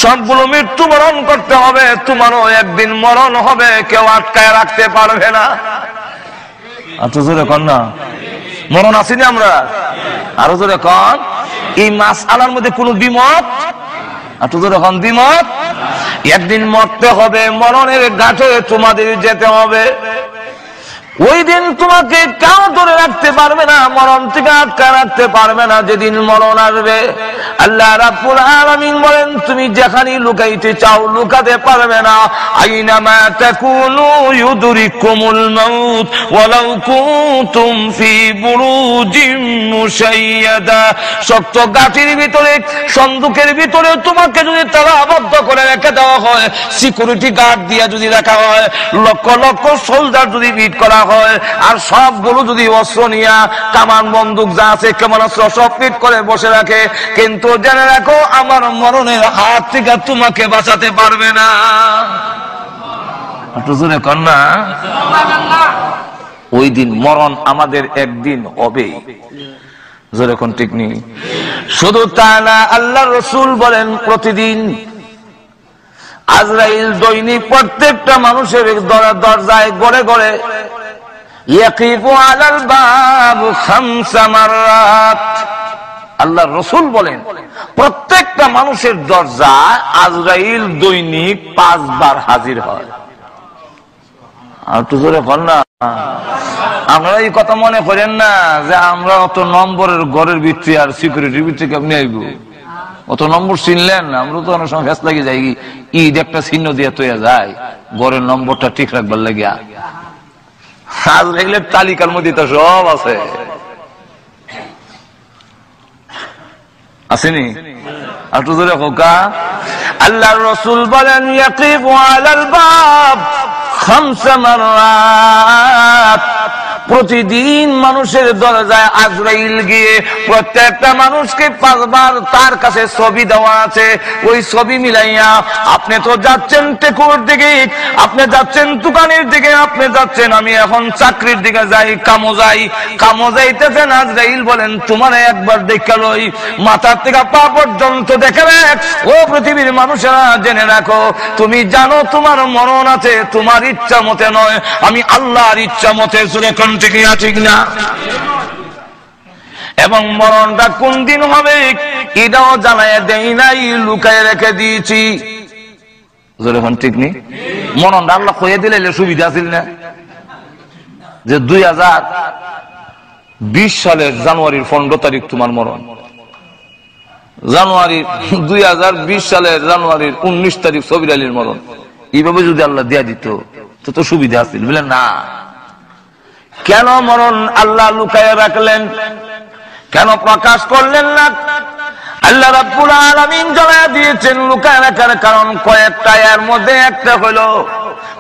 সবগুলো মৃত্যুবরণ করতে হবে, তোমারও একদিন মরণ হবে, কেউ আটকায় রাখতে পারবে না। আচ্ছা জোরে কন না, মরণ আসেনি আমরা, আরো জোরে কন। এই মাসআলার মধ্যে কোন দ্বিমত, একটু যখন দ্বিমত, একদিন মরতে হবে, মরণের ঘাটে তোমাদের যেতে হবে। ওই দিন তোমাকে কেউ ধরে রাখতে পারবে না, মরণ থেকে আটকা রাখতে পারবে না। যেদিন মরণ আসবে আল্লাহ রাব্বুল আলামিন বলেন তুমি যেখানে লুকাইতে চাও লুকাতে পারবে না। আইনামা তাকুনু ইউদরিকুমুল মাউত ওয়ালাউ কুনতুম ফি বুরুজিম মুশাইয়াদা। শক্ত গাঠির ভিতরে, সন্দুকের ভিতরে তোমাকে যদি তালাবদ্ধ করে রেখে দেওয়া হয়, সিকিউরিটি গার্ড দিয়ে যদি রাখা হয়, লক্ষ লক্ষ সোলজার যদি বিট করা হয়, আর সবগুলো যদি অস্ত্র নিয়া কামান বন্দুক যা আছে ক্ষেপণাস্ত্র সব ফিট করে বসে রাখে, কিন্তু জেনে রাখো আমার মরণের হাত থেকে তোমাকে বাঁচাতে পারবে না। কন্যা ওই দিন মরণ আমাদের একদিন হবে, যেরকম ঠিক নেই। শুধু তা না, আল্লাহ রসুল বলেন প্রতিদিন আজরাইল দৈনিক প্রত্যেকটা মানুষের দরজায় গড়ে গড়ে ইয়াকিফু আলাল বাব খামসা মাররাত। আল্লাহ রসুল বলেন প্রত্যেকটা মানুষের দরজায় আজরাইল দৈনিক 5 বার হাজির হয়। আর তো জোরে বল না, আপনারা এই কথা মনে করেন না যে আমরা অত নম্বরের ঘরের ভিত্তি আর সিকিউরিটির ভিত্তি কেমনি আইব, অত নম্বর চিনলেন। আমরা তো অনেক সময় ফেস লাগে যাই, ঈদ একটা চিহ্ন দিয়ে তৈরি যায় ঘরের নম্বরটা ঠিক রাখবার লাগিয়া। আজরাইলের তালিকার মধ্যে তো সব আছে, আসেনি? আর তো জোরে হোকা। আল্লাহর রাসূল বলেন ইয়াকিফু আলাল বাব খামসা মাররাত। প্রতিদিন মানুষের দরজায় আজরাইল গিয়ে প্রত্যেকটা মানুষকে 5 বার তার কাছে ছবি দেওয়া আছে, ওই ছবি মিলাইয়া আপনি তো যাচ্ছেন টেকুর দিকে, আপনি যাচ্ছেন দোকানের দিকে, আপনি যাচ্ছেন আমি এখন চাকরির দিকে যাই, কামো যাইতেছেন। আজরাইল বলেন তোমার একবার দেখে লই, মাথার থেকে পা পর্যন্ত দেখে রাখ। ও পৃথিবীর মানুষেরা জেনে রাখো, তুমি জানো তোমার মরণ আছে, তোমার ইচ্ছা মতে নয়, আমি আল্লাহর ইচ্ছা মতে। ঠিক না? এবং মরণটা কোন দিন হবে এটাও জানায় দেই নাই, লুকায় রেখে দিয়েছি। ঠিক নেই? মরণটা আল্লাহ কয়ে দিলে সুবিধা ছিল না যে 2020 সালের জানুয়ারির 15 তারিখ তোমার মরণ, 2020 সালের জানুয়ারির 19 তারিখ সবির আলীর মরণ। এইভাবে যদি আল্লাহ দিয়া দিত তো সুবিধা আছিল, বুঝলেন না? কেন মরণ আল্লাহ লুকায়ে রাখলেন, কেন প্রকাশ করলেন না? আল্লাহ রাব্বুল আলামিন জানায়া দিয়েছেন লুকায়ে রাখার কারণ কয়েকটা। এর মধ্যে একটা হলো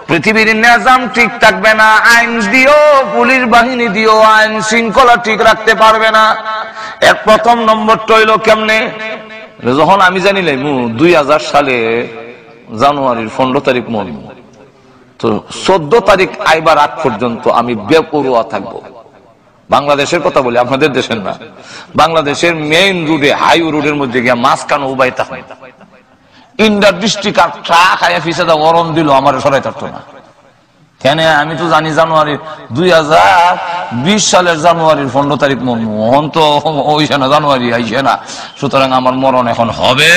পৃথিবীর নিজাম ঠিক থাকবে না, আইন দিও, পুলিশ বাহিনী দিও, আইন শৃঙ্খলা ঠিক রাখতে পারবে না। এর প্রথম নম্বরটা হইল কেমনে? যখন আমি জানিলাম 2000 সালে জানুয়ারির 15 তারিখ মরব, তো 14 তারিখ আইবার আগ পর্যন্ত আমি বেপরোয়া থাকবো। বাংলাদেশের কথা বলি, আপনাদের দেশের না। বাংলাদেশের মেইন রোডে, হাই রোডের মধ্যে গিয়া মাঝখানে উবাই থাকবে, ইন্ডার ডিস্ট্রিক্ট আর ট্রাক আয়া ফিসে গরম দিল, আমার সরাই থাকতো না। কেন? আমি তো জানি জানুয়ারি 2020 সালের জানুয়ারির 15 তারিখ মরবো, এখন তো ওইছে না, জানুয়ারি আইছে না, সুতরাং আমার মরণ এখন হবে।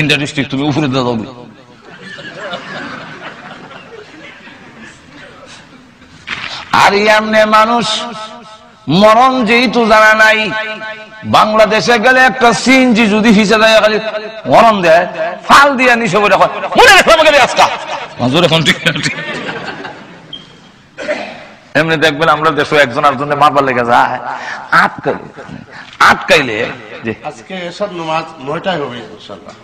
ইন্ডার ডিস্ট্রিক্ট তুমি উপরে যাবে। আর এমনি মানুষ মরণ যেহেতু জানা নাই, বাংলাদেশে গেলে একটা সিএনজি যদি হিসেবে দেয় খালি মরণ দেয়, ফাল দিয়ে নিচে বলে এমনি দেখবেন আমরা দেশে একজন আর জন্য মারবার লেগে যায়, আটকাইলে আজকে এসব নামাজ 9টায় হবে ইনশাআল্লাহ।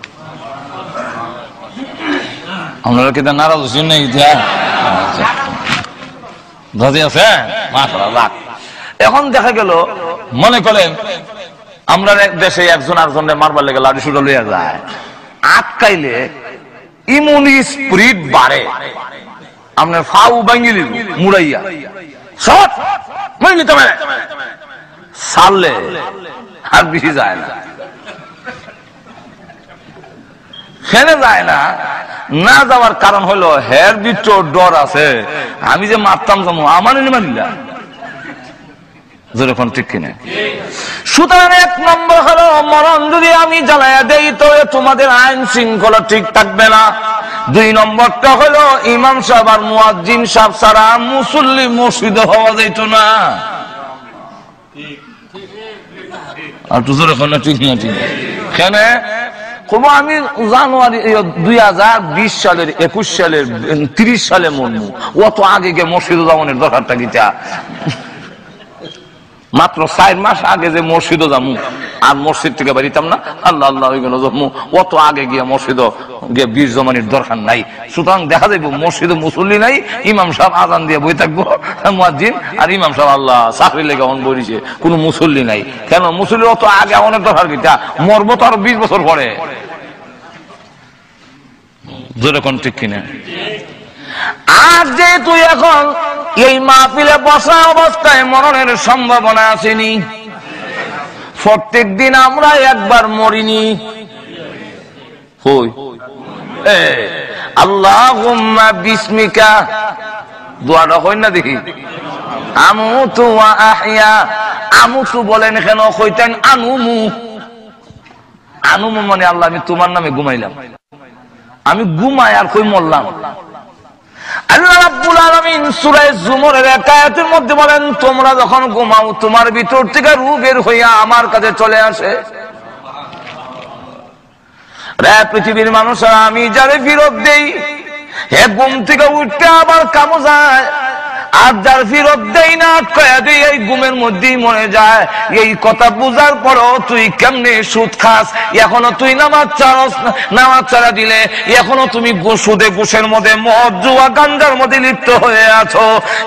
আপনারা কি নারাজ হচ্ছেন না? এখন দেখা গেল মনে করেন আমরা দেশে একজন আরেকজনের মারবার লেগে লাঠি শুরু লইয়া যায়, আটকাইলে ইমিউনি স্পিরিট বাড়ে, আপনার ফাউ বাঙ্গিলি মুড়াইয়া সব নিতে পারে, সারলে আর বেশি যায় না। ফেলে যায় না, না যাওয়ার কারণ হলো হের ভিতর ডর আছে, আমি যে মারতাম যাবো আমার মারিলা, যেরকম ঠিক কিনা? সুতরাং 1 নম্বর হলো মরণ যদি আমি জ্বালাইয়া দেই তো তোমাদের আইন শৃঙ্খলা ঠিক থাকবে না। দুই নম্বরটা হলো ইমাম সাহেব আর মুয়াজ্জিন সাহেব ছাড়া মুসল্লি মসজিদে হওয়া যেত না। আর তুজোর এখন ঠিক না ঠিক কেন আমি জানুয়ারি 2020 সালের 21 সালের 30 সালে মরমু, অত আগে গিয়ে মসজিদে যাওয়ার দরকারটা কিটা? মাত্র 4 মাস আগে যে মসজিদে যাবো আর মসজিদ থেকে বেরিতাম না, আল্লাহ আল্লাহ হয়ে গেল জন্মু, অত আগে গিয়ে মসজিদে গিয়ে বীর জমানির দরকার নাই। সুতরাং দেখা যাইব মসজিদে মুসল্লি নাই, ইমাম সাহেব আজান দিয়ে বই থাকবো মুয়াজ্জিন, আর ইমাম সাহেব আল্লাহ চাকরি লেগে অন বইছে, কোন মুসল্লি নাই। কেন মুসল্লি অত আগে অনেক দরকার কিটা? মরবো তো আরো 20 বছর পরে। যেরকম ঠিক কিনা? আর যেহেতু এখন এই মাহফিলে বসা অবস্থায় মরণের সম্ভাবনা আসেনি, প্রত্যেক দিন আমরা একবার মরিনি। আল্লাহুম্মা বিসমিকা দোয়াটা হয় না দেখি, আমুতু ওয়া আহইয়া। আমুতু বলেন কেন? কইতেন আনুমু। আনুমু মানে আল্লাহ আমি তোমার নামে ঘুমাইলাম, আমি ঘুমাই আর কই মরলাম। আল্লাহ রাব্বুল আলামিন সূরা জুমরের এক আয়াতের মধ্যে বলেন, তোমরা যখন ঘুমাও তোমার ভিতর থেকে রূহ বের হইয়া আমার কাছে চলে আসে। রে পৃথিবীর মানুষরা, আমি যারে ফিরত দেই হে ঘুম থেকে উঠতে আবার কামো যায়, আর যার ফিরত দেই না আটকায়া দেই এই ঘুমের মধ্যেই মরে যায়। এই কথা বুঝার পরও তুই কেমনে সুদ খাস? এখনো তুই নামাজ ছাড়া দিলে এখনো তুমি সুদে ঘুষের মধ্যে মদ জুয়া গাঞ্জার মধ্যে লিপ্ত হয়ে আছো।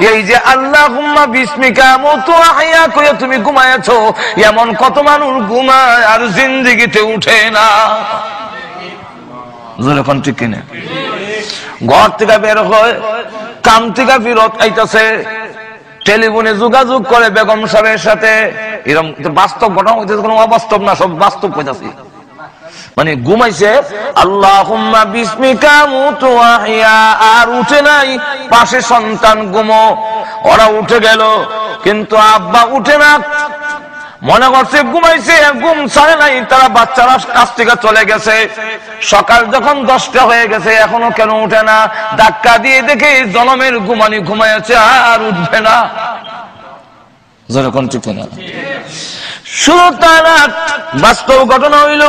এই যে আল্লাহুম্মা বিসমিকা আমুতু ওয়া আহইয়া কইয়া তুমি ঘুমায়াছো, এমন কত মানুষ ঘুমায় আর জিন্দেগিতে উঠে না। যেরকম ঠিক কিনা? ঘর থেকে বের হয়, কাম থেকে ফিরত আইতাছে, টেলিফোনে যোগাযোগ করে বেগম সাহেবের সাথে। এরকম বাস্তব ঘটনা হইতেছে, কোনো অবাস্তব না, সব বাস্তব হইতাছে। মানে ঘুমাইছে আল্লাহুম্মা বিসমিকা আমুতু ওয়া আহইয়া, আর উঠে নাই। পাশে সন্তান ঘুমো, ওরা উঠে গেল কিন্তু আব্বা উঠে না। মনে করছে ঘুমাইছে, ঘুম ছাড়ে নাই, তারা বাচ্চারা কাছ থেকে চলে গেছে। সকাল যখন 10টা হয়ে গেছে এখনো কেন উঠে না? ধাক্কা দিয়ে দেখে জনমের ঘুমানি ঘুমাইছে, আর উঠবে না। যেরকম ঠিক না? শুধু তা না, বাস্তব ঘটনা হইল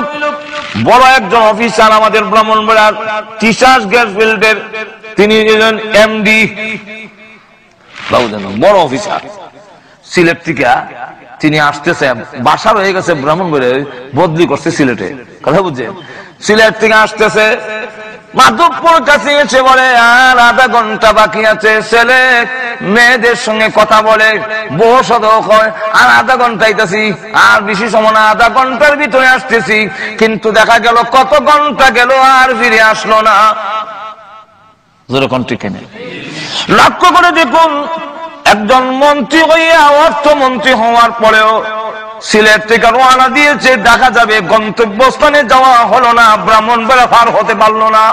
বড় একজন অফিসার আমাদের ব্রাহ্মণবাড়িয়ার টিচার্স গ্যাস ফিল্ডের, তিনি এমডি, বড় অফিসার সিলেট থেকে। তিনি আসতেছে, বাসা রয়ে গেছে ব্রাহ্মণবাড়িয়ায়, বদলি করছে সিলেটে, কথা বুঝছেন? সিলেট থেকে আসতেছে, মাধবপুর কাছে এসে বলে আর আধা ঘন্টা বাকি আছে। ছেলে মেয়েদের সঙ্গে কথা বলে, বহু সদক হয়, আর আধা ঘন্টা আইতাছি, আর বেশি সময় না, আধা ঘন্টার ভিতরে আসতেছি। কিন্তু দেখা গেল কত ঘন্টা গেল আর ফিরে আসলো না। যেরকম ঠিক নেই, লক্ষ্য করে দেখুন, একজন মন্ত্রী হইয়া, অর্থমন্ত্রী হওয়ার পরেও সিলেট থেকে রওনা দিয়েছে, দেখা যাবে গন্তব্যস্থানে যাওয়া হলো না, ব্রাহ্মণবাড়িয়া পার হতে পারলো না।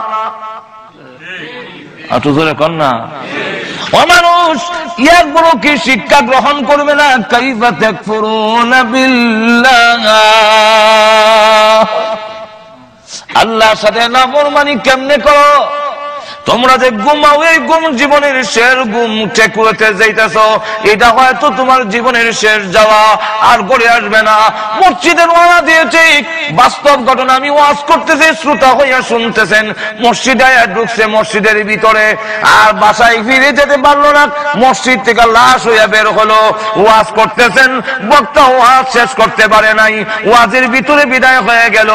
কন্যা ও মানুষ, এর বড় কি শিক্ষা গ্রহণ করবে না? কাইফা তাকফুরুনা বিল্লাহ, আল্লাহর সাথে নাফরমানি কেমনে করো? তোমরা যে ঘুমাও, এই ঘুম জীবনের শেষ ঘুম, ঠেকুয়াতে যাইতেছ, এটা হয়তো তোমার জীবনের শেষ যাওয়া, আর গড়ে আসবে না। মসজিদের ওয়ালা দিয়েছে, বাস্তব ঘটনা আমি ওয়াজ করতেছি, শ্রোতা হইয়া শুনতেছেন। মসজিদে ঢুকছে মসজিদের ভিতরে, আর বাসায় ফিরে যেতে পারলো না, মসজিদ থেকে লাশ হইয়া বের হলো। ওয়াজ করতেছেন, বক্তা ওয়াজ শেষ করতে পারে নাই, ওয়াজের ভিতরে বিদায় হয়ে গেল।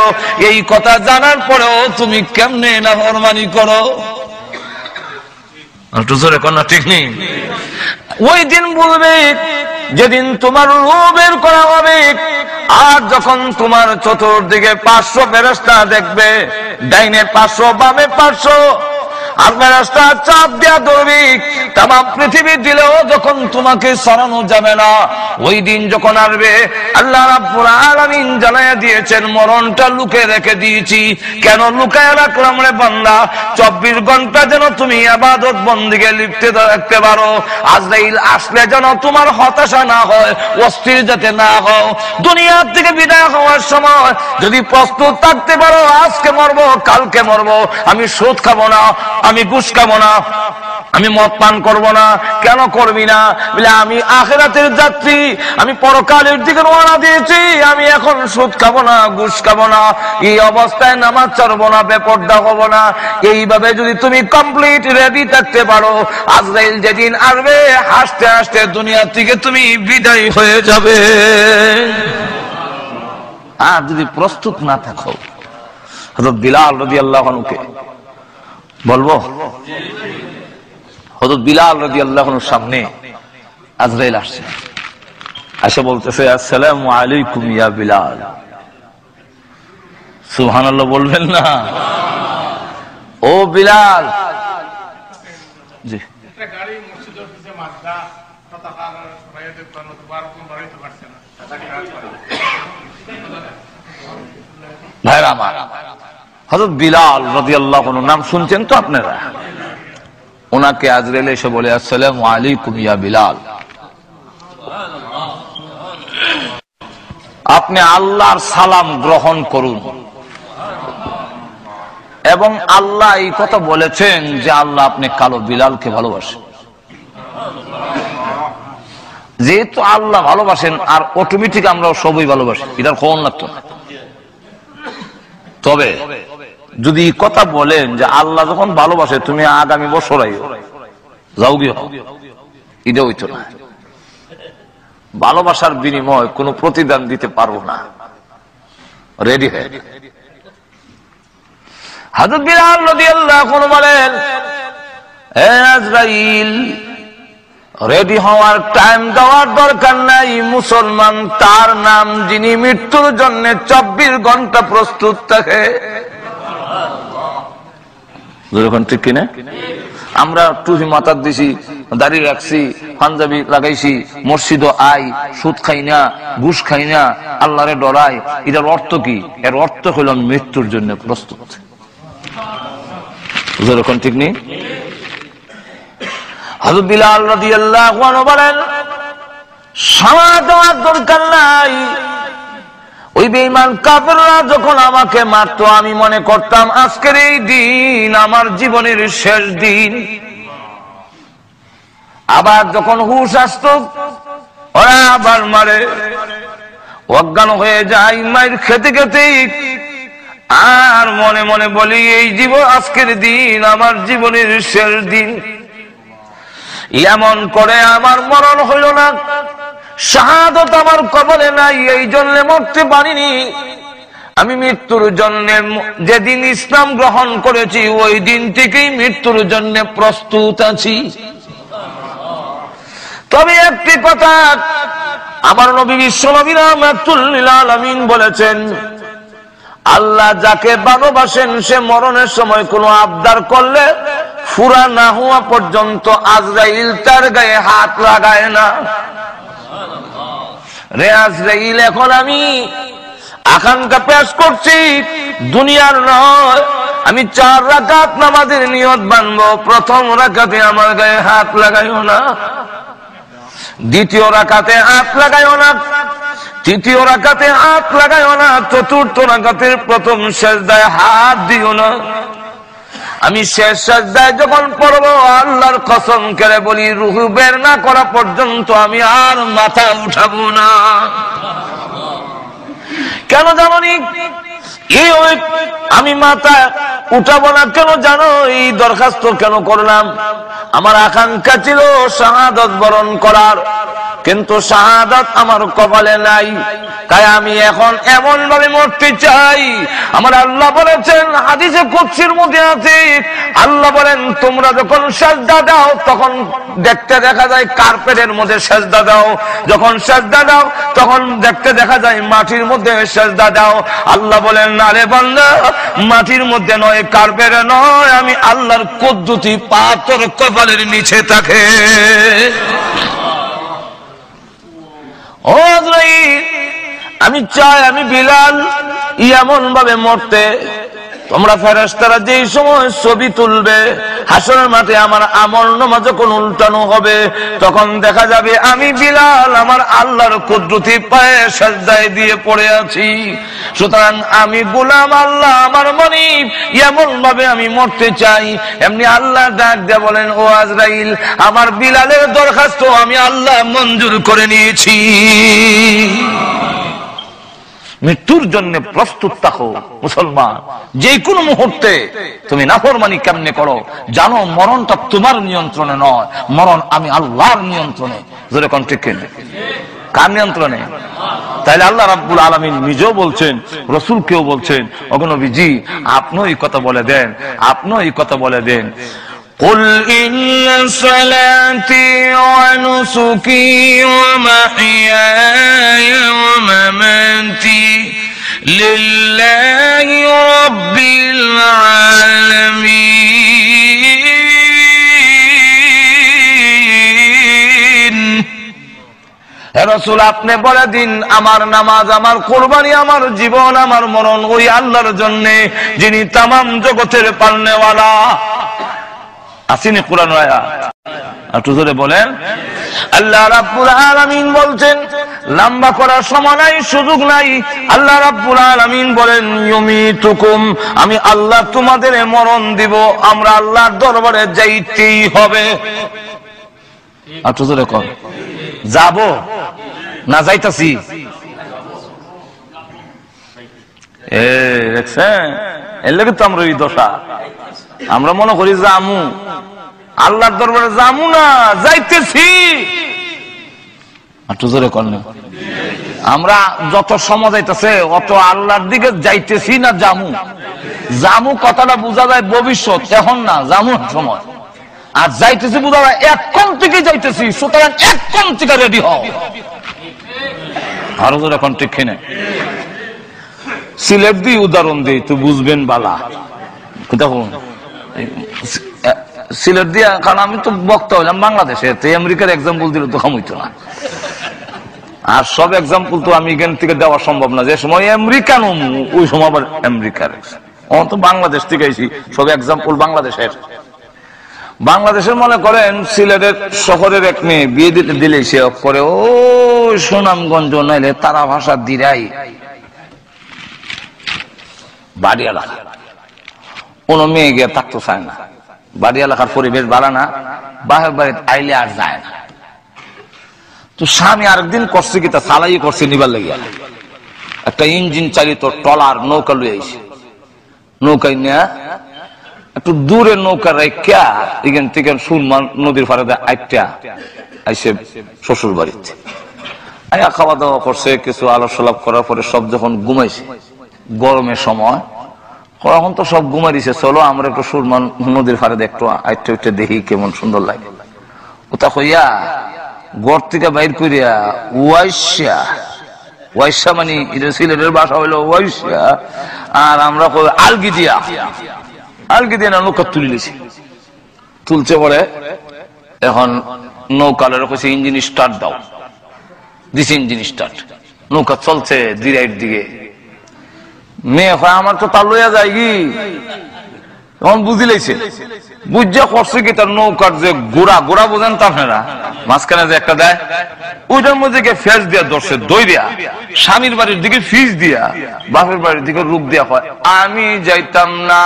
এই কথা জানার পরেও তুমি কেমনে নাফরমানি করো? ঠিক নেই? ওই দিন বলবে যেদিন তোমার রূহ বের করা হবে, আর যখন তোমার চতুর্দিকে 500 ফেরেশতা দেখবে, ডাইনে 500 বামে 500, আর ফেরেশতা চাপ দিয়া ধরবি, তাম পৃথিবী দিলেও যখন তোমাকে সরানো যাবে না, ওই দিন যখন আসবে আল্লাহ রাব্বুল আলামিন জানাইয়া দিয়েছেন মরণটা লুকে রেখে দিয়েছি। কেন লুকায় রাখলাম রে বান্দা? 24 ঘন্টা যেন তুমি ইবাদত বন্দেগে লিপ্ত রাখতে পারো। আজরাইল আসলে যেন তোমার হতাশা না হয়, অস্থির যাতে না হও। দুনিয়া থেকে বিদায় হওয়ার সময় যদি প্রস্তুত থাকতে পারো, আজকে মরবো কালকে মরবো, আমি সুদ খাবো না, আমি ঘুষ খাবো না, আমি মদ পান করবো না। কেন করবি না? বলে আমি আখিরাতের যাত্রী, আমি পরকালের দিকে রওনা দিয়েছি, আমি এখন সুদ খাবো না, ঘুষ খাবো না, এই অবস্থায় নামাজ ছাড়বো না, বেপরদা হবো না। এইভাবে যদি তুমি কমপ্লিট রেডি থাকতে পারো, আজরাইল যেদিন আসবে হাসতে হাসতে দুনিয়া থেকে তুমি বিদায় হয়ে যাবে। আর যদি প্রস্তুত না থাকো, হযরত বিলাল রাদিয়াল্লাহু আনহুকে বলবো, হযরত বিলাল রাদিয়াল্লাহু আনহুর সামনে আজরাইল আসছে, এসে বলতেছে আসসালামু আলাইকুম ইয়া বিলাল। সুবহানাল্লাহ বলবেন না? ও বিলাল। জি গাড়ি মসজিদের পিছে মাদ্দা কথা কার বাইরে কোন বারকম বাড়িতে পারছে না। ভাইরা আমার, হযরত বিলাল রাদিয়াল্লাহু আনহু নাম শুনছেন তো আপনারা? ওনাকে আজরাইল এসে বলে আসসালামু আলাইকুম ইয়া বিলাল, আপনি আল্লাহর সালাম গ্রহণ করুন। এবং আল্লাহ এই কথা বলেছেন যে আল্লাহ আপনি কালো বিলালকে ভালোবাসেন। যেহেতু আল্লাহ ভালোবাসেন, আর অটোমেটিক আমরা সবই ভালোবাসি, এটার খবর লাগতো না। তবে যদি কথা বলেন যে আল্লাহ যখন ভালোবাসে তুমি আগামী বছর আইও, যাও গিয়ে এটা হইতো না। ভালোবাসার বিনিময় কোনো প্রতিদান দিতে পারবো না, রেডি হয়ে। হযরত বিলাল রাদিয়াল্লাহু আনহু বলেন, হে আজরাইল, রেডি হওয়ার টাইম দেওয়ার দরকার নাই। মুসলমান তার নাম যিনি মৃত্যুর জন্য 24 ঘন্টা প্রস্তুত থাকে। ঠিক কিনা? আমরা টুপি মাথার দিছি, দাড়ি রাখছি, পাঞ্জাবি লাগাইছি, মসজিদও আই, সুদ খাই না, ঘুষ খাই না, আল্লাহরে ডরাই। এটার অর্থ কি? এর অর্থ হল মৃত্যুর জন্য প্রস্তুত। যেরকম ঠিক নেই? হযরত বিলাল রাদিয়াল্লাহু আনহু বলেন, সামাদ দেওয়ার দরকার নাই। ওই বেঈমান কাফেররা যখন আমাকে মারতো, আমি মনে করতাম আজকের এই দিন আমার জীবনের শেষ দিন। আবার যখন হুঁশ আসতো, ওরা আবার মারে, অজ্ঞান হয়ে যায় মায়ের খেতে খেতে। আর মনে মনে বলি এই জীবন আজকের দিন আমার জীবনের শেষ দিন। এমন করে আমার মরণ হইল না, শাহাদত আমার কবরে নাই, এই জন্য মরতে পারিনি। আমি মৃত্যুর জন্য যেদিন ইসলাম গ্রহণ করেছি ওই দিন থেকেই মৃত্যুর জন্য প্রস্তুত আছি। তবে একটি কথা আমার নবী বিশ্বনবী রাহমাতুল লিল আলামিন বলেছেন, আল্লাহ যাকে ভালোবাসেন সে মরণের সময় কোনো আবদার করলে ফুরা না হওয়া পর্যন্ত আজরাইল তার গায়ে হাত লাগায় না। রে আজরাইল, এখন আমি আকাঙ্ক্ষা পেশ করছি, দুনিয়ার নয়, আমি 4 রাকাত নামাজের নিয়ত বানবো। প্রথম রাকাতে আমার গায়ে হাত লাগাইও না, দ্বিতীয় রাকাতে হাত লাগাইও না, তৃতীয় রাকাতে হাত লাগাইও না, চতুর্থ রাকাতের প্রথম সিজদায় হাত দিও না। আমি শেষ সিজদায় যখন পড়বো, আল্লাহর কসম করে বলি, রূহ বের না করা পর্যন্ত আমি আর মাথা উঠাবো না। কেন জানি আমি মাথা উঠাবো না কেন জানো? এই দরখাস্ত কেন করলাম? আমার আকাঙ্ক্ষা ছিল শাহাদাত বরণ করার, কিন্তু শাহাদাত আমার কপালে নাই। তাই আমি এখন এমন ভাবে মরতে চাই। আমার আল্লাহ বলেছেন, হাদিসে কুদসির মধ্যে আছে, আল্লাহ বলেন তোমরা যখন সিজদা দাও তখন দেখতে দেখা যায় কার্পেটের মধ্যে সিজদা দাও, যখন সিজদা দাও তখন দেখতে দেখা যায় মাটির মধ্যে সিজদা দাও। আল্লাহ বলেন না রে বান্দা, মাটির মধ্যে নয়, কার্পেটে নয়, আমি আল্লাহর কুদরতি পা তোর কপালের নিচে থাকে। ও আজরাইল, আমি চাই আমি বিলাল এমন ভাবে মরতে, তোমরা ফেরেশতারা যেই সময় ছবি তুলবে হাসরের মাঠে আমার আমলনামা যখন উল্টানো হবে, তখন দেখা যাবে আমি বিলাল আমার আল্লাহর কুদরতি পায়ে সিজদায় দিয়ে পড়ে আছি। সুতরাং আমি গোলাম আল্লাহ আমার মনিব এমন ভাবে আমি মরতে চাই। এমনি আল্লাহ ডাক দিয়ে বলেন, ও আজরাইল, আমার বিলালের দরখাস্ত আমি আল্লাহ মঞ্জুর করে নিয়েছি। মৃত্যুর জন্য প্রস্তুত থাকো মুসলমান। যে কোনো মুহূর্তে তুমি নাফরমানি কেমনে করো, জানো মরণটা তোমার নিয়ন্ত্রণে নয়, মরণ আমি আল্লাহর নিয়ন্ত্রণে। জোরে কোন ঠিক কিনা? কার নিয়ন্ত্রণে? তাইলে আল্লাহ রাব্বুল আলামিন নিজেও বলছেন, রাসূলকেও বলছেন, ওগো নবীজি আপনিও এই কথা বলে দেন, আপনিও এই কথা বলে দেন, قل إن صلاتي ونسكي ومحياي ومماتي لله رب العالمين। হে রাসূল, আপনি বলে দিন আমার নামাজ, আমার কুরবানি, আমার জীবন, আমার মরণ ওই আল্লাহর জন্য, যিনি তামাম জগতের পালনেওয়ালা। আসেনি কোরআন আয়াত? একটু জোরে বলেন। আল্লাহ রাব্বুল আলামিন বলছেন, লম্বা করার সময় নাই, সুযোগ নাই। আল্লাহ রাব্বুল আলামিন বলেন, ইউমিতুকুম, আমি আল্লাহ তোমাদের মরণ দিব। আমরা আল্লাহর দরবারে যাইতেই হবে। একটু জোরে কর, যাব না যাইতাছি? দেখছেন, এর লাগে তো আমরা এই দশা। আমরা মনে করি জামু, আল্লাহর দরবারে জামু না, যাইতেছি। আমরা যত সময় যাইতেছে অত আল্লাহর দিকে যাইতেছি না জামু। জামু কথাটা বোঝা যায় ভবিষ্যৎ, এখন না, জামুর সময়। আর যাইতেছি বোঝা যায় এখন থেকে যাইতেছি। সুতরাং এখন থেকে রেডি হও। আরো ধর এখন ঠিক কিনা? সিলেট দিয়ে উদাহরণ দিই তো বুঝবেন বালা। দেখুন সিলেট দিয়া, কারণ আমি তো বক্তা হইলাম বাংলাদেশে, তো আমেরিকার এক্সাম্পল দিলে তো কম হইতো না। আর সব এক্সাম্পল তো আমি এখান থেকে দেওয়া সম্ভব না। যে সময় আমেরিকান ওই সময় আবার আমেরিকার, তো বাংলাদেশ থেকে আইছি, সব এক্সাম্পল বাংলাদেশের। বাংলাদেশের মনে করেন সিলেটের শহরের এক মেয়ে বিয়ে দিতে দিলে সে করে ও সুনামগঞ্জ নাইলে তারা ভাষা দিরাই বাড়ি এলাকা, কোন মেয়ে গিয়ে থাকতে চায় না। বাড়ি এলাকার পরিবেশ ভালো না, বাহের বাড়িতে আইলে আর যায় না। তো স্বামী আরেকদিন করছে কি, তা সালাই করছে নিবার লাগিয়া একটা ইঞ্জিন চালিত ট্রলার নৌকা লুয়ে আইছে। নৌকায় নিয়ে একটু দূরে নৌকা রেখা এখান থেকে সুরমা নদীর পাড়ে আইটা আইসে শ্বশুর বাড়িতে আয়া খাওয়া দাওয়া করছে, কিছু আলাপ করার পরে সব যখন ঘুমাইছে, গরমের সময় এখন তো সব ঘুমাই দিছে, চলো আমরা একটু সুরমা নদীর পাড়ে একটু আইটা উঠে দেখি কেমন সুন্দর লাগে। ওটা কইয়া ঘর থেকে বাইর করিয়া ওয়াইশা, ওয়াইশা মানে সিলেটের ভাষা হইলো ওয়াইশা, আর আমরা কই আলগি দিয়া, আলগি দিয়ে না নৌকা তুলে নিছি। তুলছে পরে এখন নৌকালের কইছে ইঞ্জিন স্টার্ট দাও, দিছে ইঞ্জিন স্টার্ট, নৌকা চলছে দিরাইট দিকে। মেয়ে হয় আমার তো তার লইয়া যায় কি, এখন বুঝি লাইছে, বুঝা করছে কি তার নৌকার যে গোড়া, গোড়া বোঝেন তো আপনারা, মাঝখানে যে একটা দেয়, ওইটার মধ্যে ফেস দিয়া ধরছে, দই দিয়া স্বামীর বাড়ির দিকে ফিস দিয়া, বাপের বাড়ির দিকে রূপ দিয়া হয় আমি যাইতাম না।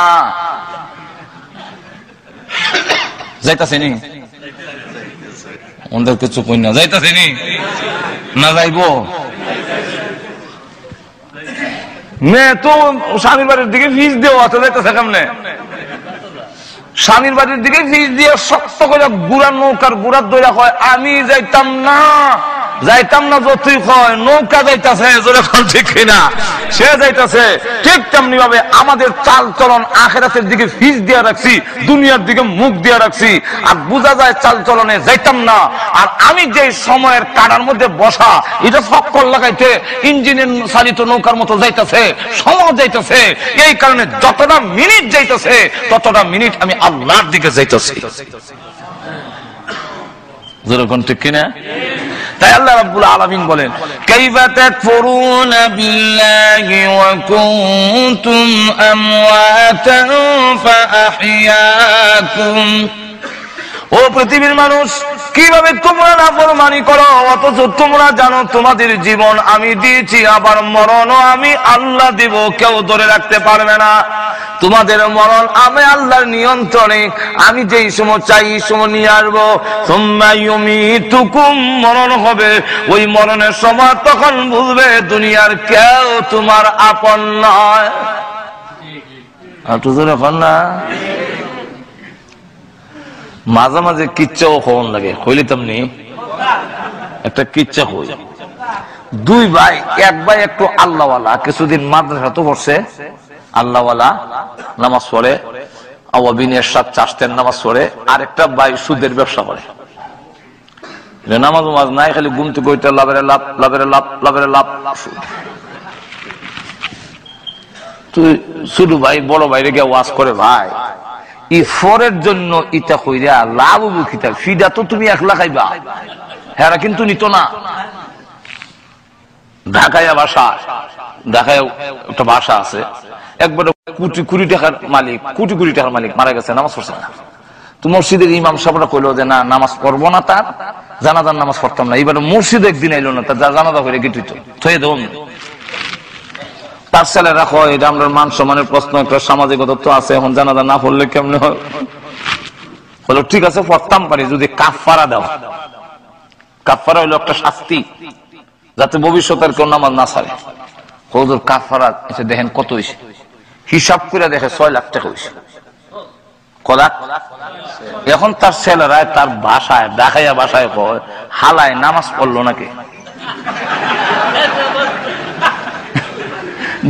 যাইতাছেনি ওদের কিছু কই না, যাইতাছেনি না যাইব? মেয়ে তো স্বামীর বাড়ির দিকে ফিস দেওয়া আছে, যাইতেছে কেমনে? স্বামীর বাড়ির দিকে ফিস দিয়ে শক্ত করে গুড়া নৌকার গুড়ার দইরা হয় আমি যাইতাম না। যাইতাম না যতই হয়, নৌকা যাইতাছে যখন ঠিক কিনা, সে যাইতাছে। ঠিক তেমনি ভাবে আমাদের চাল চলন আখিরাতের দিকে ফিস দিয়ে রাখছি, দুনিয়ার দিকে মুখ দিয়ে রাখছি, আর বোঝা যায় চাল চলনে যাইতাম না। আর আমি যে সময়ের কাটার মধ্যে বসা, এটা ফক্কর লাগাইতে ইঞ্জিনের চালিত নৌকার মতো যাইতেছে, সময় যাইতেছে। এই কারণে যতটা মিনিট যাইতেছে ততটা মিনিট আমি আল্লাহর দিকে যাইতেছি। যেরকম ঠিক কিনা? তাই আল্লাহ রাব্বুল আলামিন বলেন, কাইফা তাকফুরুনা বিল্লাহি ওয়া কুনতুম আমওয়াতান ফাআহইয়াকুম। ও পৃথিবীর মানুষ, কিভাবে তোমরা নাফরমানি করো অথচ তোমরা জানো তোমাদের জীবন আমি দিয়েছি, আবার মরণও আমি আল্লাহ দিব, কেউ ধরে রাখতে পারবে না। তোমাদের মরণ আমি আল্লাহর নিয়ন্ত্রণে, আমি যেই সময় চাই এই সময় নিয়ে আসবো। সুম্মা ইউমিতুকুম, মরণ হবে, ওই মরণের সময় তখন বুঝবে দুনিয়ার কেউ তোমার আপন নয়। না মাঝে মাঝে কিচ্ছাও হন লাগে, হইলে তেমনি একটা কিচ্ছা হই। দুই ভাই, এক ভাই একটু আল্লাহওয়ালা, কিছুদিন মাদ্রাসা তো পড়ছে, আল্লাহওয়ালা, নামাজ পড়ে, আওয়াবিনের সাথে চাষতেন নামাজ পড়ে। আরেকটা ভাই সুদের ব্যবসা করে, নামাজ নামাজ নাই, খালি গুনতে কইতে লাভের লাভ, লাভের লাভ, লাভের লাভ। তুই ছোট ভাই বড় ভাইরে গিয়ে ওয়াজ করে, ভাই ইফরের জন্য ইটা কইরা লাভ বুকিতা, ফিডা তো তুমি একলা খাইবা, হ্যাঁ কিন্তু নিত না। ঢাকায় বাসা, ঢাকায় একটা বাসা আছে, একবারে কোটি কোটি টাকার মালিক, কোটি কোটি টাকার মালিক মারা গেছে, নামাজ পড়ছে না। তো মসজিদের ইমাম সাহেবরা কইলো যে না, নামাজ পড়বো না, তার জানাজার নামাজ পড়তাম না। এবার মসজিদ একদিন আইলো না, তার জানাজা করে গেটিত থয়ে দেব। তার ছেলেরা কয়, এটা আমরা মান সম্মানের প্রশ্ন, একটা সামাজিকতা তো আছে, এখন জানাজা না পড়লে কেমনে হয়? বলো ঠিক আছে, পড়তাম পারি যদি কাফারা দাও। কাফারা হইলো একটা শাস্তি, যাতে ভবিষ্যতের কেউ নামাজ না ছাড়ে। হুজুর কাফারা এসে দেখেন কত হইছে, হিসাব করে দেখে 6 লাখ টাকা হইছে। কলাক এখন তার ছেলেরা তার বাসায় দেখাইয়া বাসায় কয়, হালায় নামাজ পড়লো নাকি?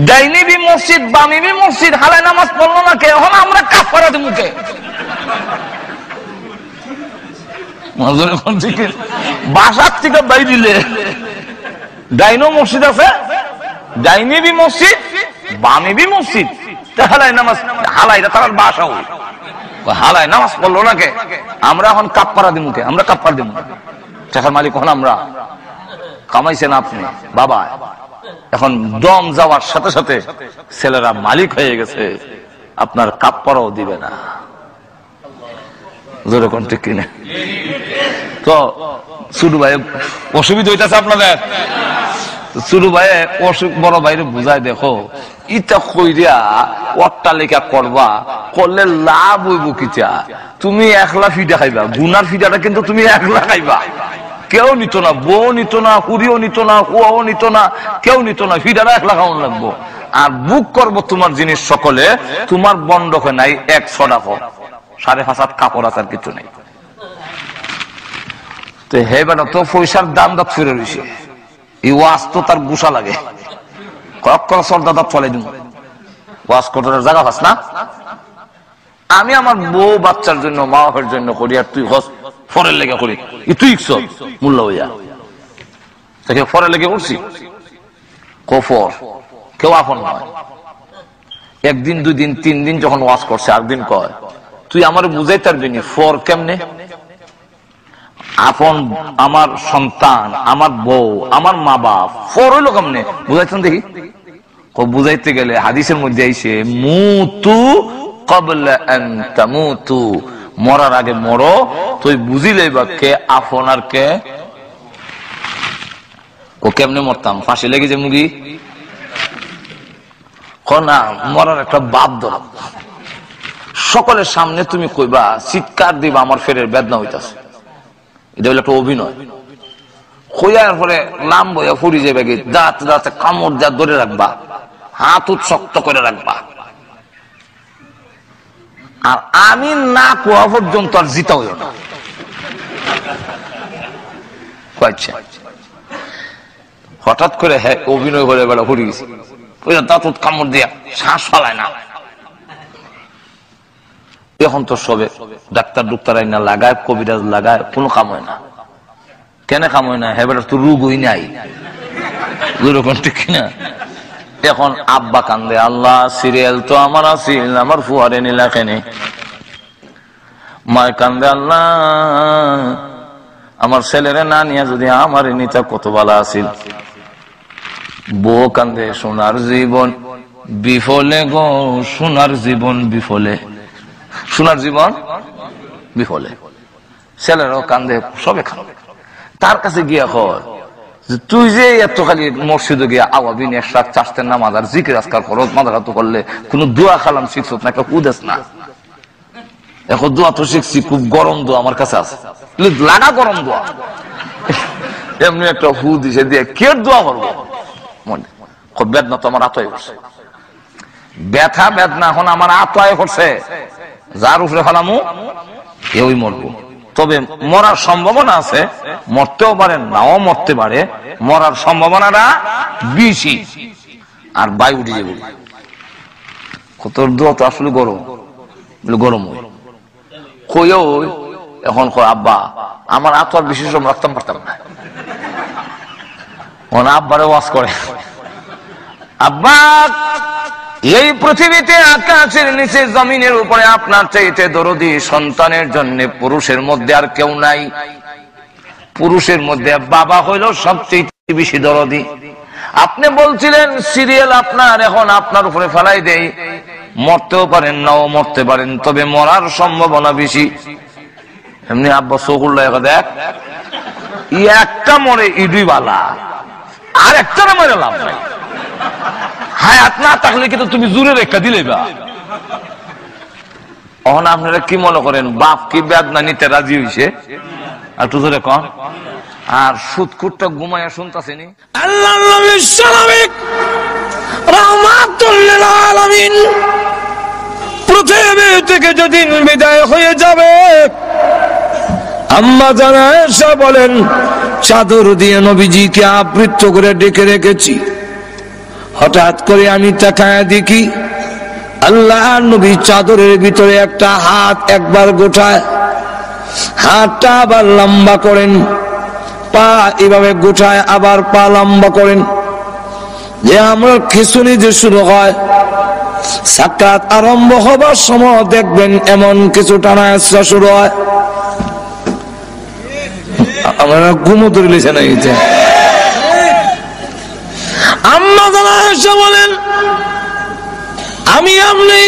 ডাইনিবি মসজিদ বামিবি মসজিদ, হালায় নামাজ পড়লো নাকি? এখন আমরা কাফারা দেব মুখে। বাসার থেকে বাইরে ডাইনো মসজিদ আছে, ডাইনিবি মসজিদ বামিবি মসজিদ, হালায় নামাজ, হালাইটা তার বাসা হই, হালায় নামাজ পড়লো নাকি? আমরা এখন কাফারা দেব মুখে, আমরা কাফার দেব। টাকার মালিক হন আমরা, কামাইছেন আপনি বাবা। এখন দম যাওয়ার সাথে সাথে ছেলেরা মালিক হয়ে গেছে, আপনার কাফারাও দিবে না। যেরকম ঠিক কিনা? তো ছোট ভাই অসুবিধা হইতেছে আপনাদের, ছোট ভাই অসুখ বড় ভাইরে বুঝাই, দেখো ইটা কইরা অট্টালিকা করবা, করলে লাভ হইব কিটা? তুমি একলা ফিডা খাইবা, গুনার ফিডাটা কিন্তু তুমি একলা খাইবা, কেউ নিত না, বউ নিত না, কুড়িও নিত না, কুয়াও নিত না, কেউ নিত না, ফিডাটা একলা খাওয়ান লাগবো। আর বুক করবো তোমার জিনিস সকলে, তোমার বন্ধকে নাই 100 টাকা, 5.5 কাপড় আছে, আর কিছু নেই। তো হে বেটা তো পয়সার দাম দাঁত ফিরে রয়েছে, এই ওয়াজ তো তার গুসা লাগে, কখন সর্দা দাঁত চলে দিব, ওয়াজ করার জায়গা পাস না। আমি আমার বউ বাচ্চার জন্য, মা বাপের জন্য করি, আর তুই ফরের লেগে করি, তুই মূল্য হইয়া তাকে ফরের লেগে করছি, কফর কেউ আপন নয়। একদিন 2 দিন 3 দিন যখন ওয়াজ করছে, একদিন কয়, তুই আমার বুঝাই পারবি নি ফর কেমনে? আপন আমার সন্তান, আমার বউ, আমার মা বাপ, ফর হইলো কেমনে বুঝাইছেন দেখি? বুঝাইতে গেলে হাদিসের মধ্যে আইছে, মুতু ক্বাবলা আন তামুতু, মরার আগে মরো, তুই বুঝিলে বা কে আপন আর কে। ও কেমনে মরতাম? ফাঁসি লেগে যে মুগি না, মরার একটা বাপ ধরা, সকলের সামনে তুমি কইবা, চিৎকার দিবা, আমার ফেরের বেদনা হইতাছে। এটা হলো একটা অভিনয়। কইয়ার পরে লাম বইয়া ফুরি যাবে, দাঁত দাঁতে কামড় যা ধরে রাখবা, হাত শক্ত করে রাখবা, আর আমি না কোয়া পর্যন্ত আর জিতা হইও না। হঠাৎ করে হ্যাঁ অভিনয় করে বেড়া ঘুরে গেছে, দাঁত কামড় দিয়া শ্বাস ফালায় না। এখন তো সবে ডাক্তার ডুক্তার আইনা লাগায়, কবিরাজ লাগায়, কোনো কাম হয় না। কেন কাম হয় না? হ্যাঁ বেটার তো রোগই নাই, ঠিক কিনা? এখন আব্বা কান্দে, আল্লাহ সিরিয়াল তো আমার আসিল, আমার ফুয়ারে নিলা কেনে। মায় কান্দে, আল্লাহ আমার ছেলেরে না নিয়ে যদি আমার নিতা কত ভালো আসিল। বউ কান্দে, সোনার জীবন বিফলে গো, সোনার জীবন বিফলে, সোনার জীবন বিফলে। ছেলেরাও কান্দে, সবে কান্দে। তার কাছে গিয়া কয় যে তুই যে এত খালি মসজিদে গিয়া আওয়াবিন একসাথ চাষতের নামাজ আর জিকির আজকাল ফরজ মাদারাত করলে কোন দোয়া খালাম শিখছ না, একটা কুদেস না। এখন দোয়া তো শিখছি, খুব গরম দোয়া আমার কাছে আছে, লাগা গরম দোয়া, এমনি একটা হু দিছে দিয়ে কে দোয়া করবো? খুব বেদনা তো আমার আতয়ে করছে, ব্যথা বেদনা এখন আমার আতয়ে করছে। যার উপরে ফেলামু ওই মরবো। তবে মরার সম্ভাবনা আছে, মরতেও পারে নাও মরতে পারে, মরার সম্ভাবনাটা বেশি। আর বায়ু উঠে যাবে, কত দোয়া তো আসলে গরম, গরম হয় কইও। এখন কয় আব্বা আমার আত্মার বেশি সব রাখতাম পারতাম না। আব্বারে ওয়াজ করে, আব্বা এই পৃথিবীতে আকাশের নিচে জমিনের উপরে আপনার চাইতে দরদি সন্তানের জন্য পুরুষের মধ্যে আর কেউ নাই। পুরুষের মধ্যে বাবা হইল সবচেয়ে বেশি দরদি। আপনি বলছিলেন সিরিয়াল আপনার, এখন আপনার উপরে ফেলাই দেই, মরতেও পারেন নাও মরতে পারেন, তবে মরার সম্ভাবনা বেশি। এমনি আব্বা চকুল্লা দেখ, একটা মরে ইডুই বালা, আর একটা মরে লাভ নাই। হায়াত না থাকলে কিন্তু তুমি জোরে রেখা দিলে বা। এখন আপনারা কি মনে করেন বাপ কি বেদনা নিতে রাজি হইছে? আর একটু জোরে কন। আর সুদকুরটা ঘুমাইয়া শুনতাছেনি আল্লাহর নবী সালামিক রাহমাতুল লিল আলামিন পৃথিবী থেকে যেদিন বিদায় হয়ে যাবে, আম্মা জানা আয়েশা বলেন চাদর দিয়ে নবীজিকে আবৃত করে ডেকে রেখেছি। হঠাৎ করে আমি তাকায় দেখি আল্লাহর নবী চাদরের ভিতরে একটা হাত একবার গোটায়, হাতটা আবার লম্বা করেন, পা এভাবে গোটায় আবার পা লম্বা করেন। যে আমরা খিচুনি যে শুরু হয়, সাকাত আরম্ভ হবার সময় দেখবেন এমন কিছু টানা আসা শুরু হয়। আমরা ঘুমো ধরলেছে না এটা। আম্মা জানা আয়েশা বলেন আমি আপনি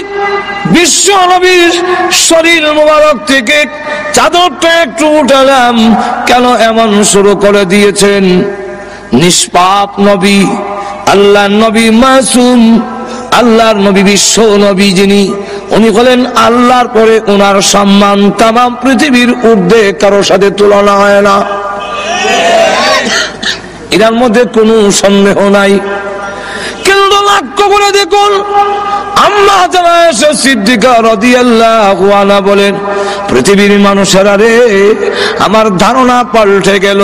বিশ্ব নবীর শরীর মোবারক থেকে চাদরটা একটু উঠালাম, কেন এমন শুরু করে দিয়েছেন? নিষ্পাপ নবী, আল্লাহর নবী মাসুম, আল্লাহর নবী বিশ্ব নবী যিনি, উনি হলেন আল্লাহর পরে ওনার সম্মান তামাম পৃথিবীর ঊর্ধ্বে কারোর সাথে তুলনা হয় না, এর মধ্যে কোনো সন্দেহ নাই। কিন্তু লক্ষ্য করে দেখুন আম্মা জানা আয়েশা সিদ্দিকা রাদিয়াল্লাহু আনহা বলেন পৃথিবীর মানুষেরা রে, আমার ধারণা পাল্টে গেল।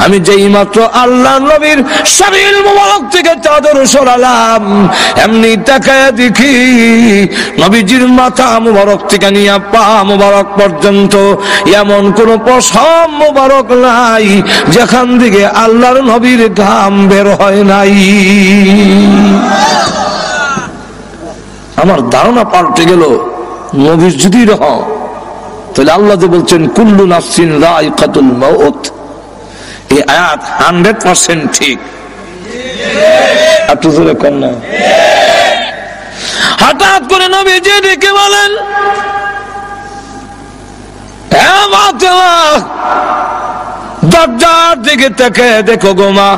আমি যেই মাত্র আল্লাহর নবীর শরীর মোবারক থেকে চাদর সরালাম, এমনি তাকায়া দেখি নবীজির মাথা মোবারক থেকে নিয়ে পা মোবারক পর্যন্ত এমন কোন পশম মোবারক নাই যেখান থেকে আল্লাহর নবীর ঘাম বের হয় নাই। আমার ধারণা পাল্টে গেল। নবীর যদি রহ তাহলে আল্লাহ যে বলছেন কুল্লু নাফসিন যায়িকাতুল মাউত, এই আয়াত 100% ঠিক। একটু জোরে কর না। হঠাৎ করে নবীজি ডেকে বলেন দরজার দিকে তাকে দেখো গো মা,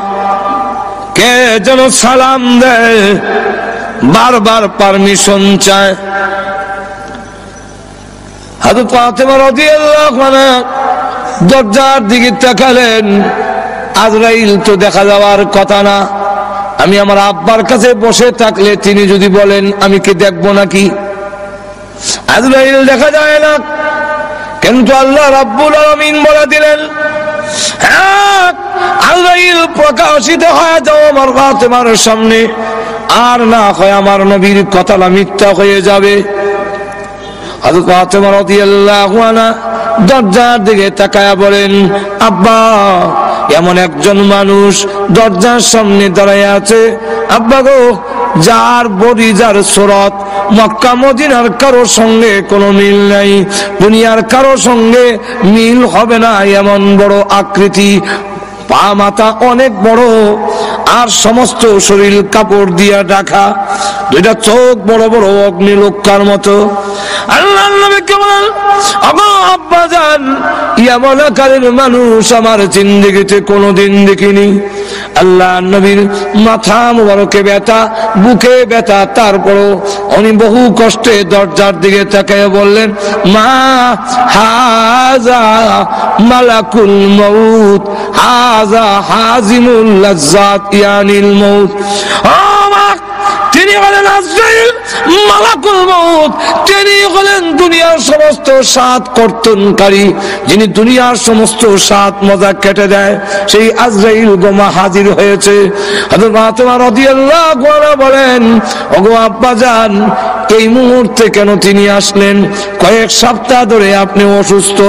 কে যেন সালাম দেয়, বারবার পারমিশন চায়। হযরত ফাতেমা রাদিয়াল্লাহু আনহা দরজার দিকে তাকালেন, আজরাইল তো দেখা যাওয়ার কথা না। আমি আমার আব্বার কাছে বসে থাকলে তিনি যদি বলেন আমি কি দেখবো নাকি? আজরাইল দেখা যায় না, কিন্তু আল্লাহ রাব্বুল আলামিন বলে দিলেন হ্যাঁ, আজরাইল প্রকাশিত হয়ে যাও আমার ফাতেমার সামনে, আর না হয় আমার নবীর কথাটা মিথ্যা হয়ে যাবে। হযরত ফাতেমা রাদিয়াল্লাহু আনহা দরজার দিকে তাকায়া বলেন, আব্বা, এমন একজন মানুষ দরজার সামনে দাঁড়ায় আছে আব্বা গো, যার বডি, যার সুরত মক্কা মদিনার কারো সঙ্গে কোনো মিল নাই, দুনিয়ার কারো সঙ্গে মিল হবে না, এমন বড় আকৃতি, পা মাথা অনেক বড়, আর সমস্ত শরীর কাপড় দিয়া ঢাকা, দুইটা চোখ বড় বড় অগ্নিলোকার মতো। আল্লাহ নবীকে বলেন, ওগো আব্বা জান, এমন আকারের মানুষ আমার জিন্দেগিতে কোনোদিন দেখিনি। আল্লাহ নবীর মাথা মুবারকে ব্যথা, বুকে ব্যথা, তারপরও উনি বহু কষ্টে দরজার দিকে তাকিয়ে বললেন, মা হাযা মালাকুল মউত, হাযা হাজিমুল লাজ্জাত ইয়ানিল মউত। ও মা, তিনি হলেন আজরাইল, মালাকুল মউত, তিনি হলেন দুনিয়ার সমস্ত স্বাদ কর্তনকারী, যিনি দুনিয়ার সমস্ত স্বাদ মজা কেটে দেয়, সেই আজরাইল গোমা হাজির হয়েছে। হযরত ফাতেমা রাদিয়াল্লাহু আনহা বলেন, ওগো আব্বা জান, এই মুহূর্তে কেন তিনি আসলেন? কয়েক সপ্তাহ ধরে আপনি অসুস্থ,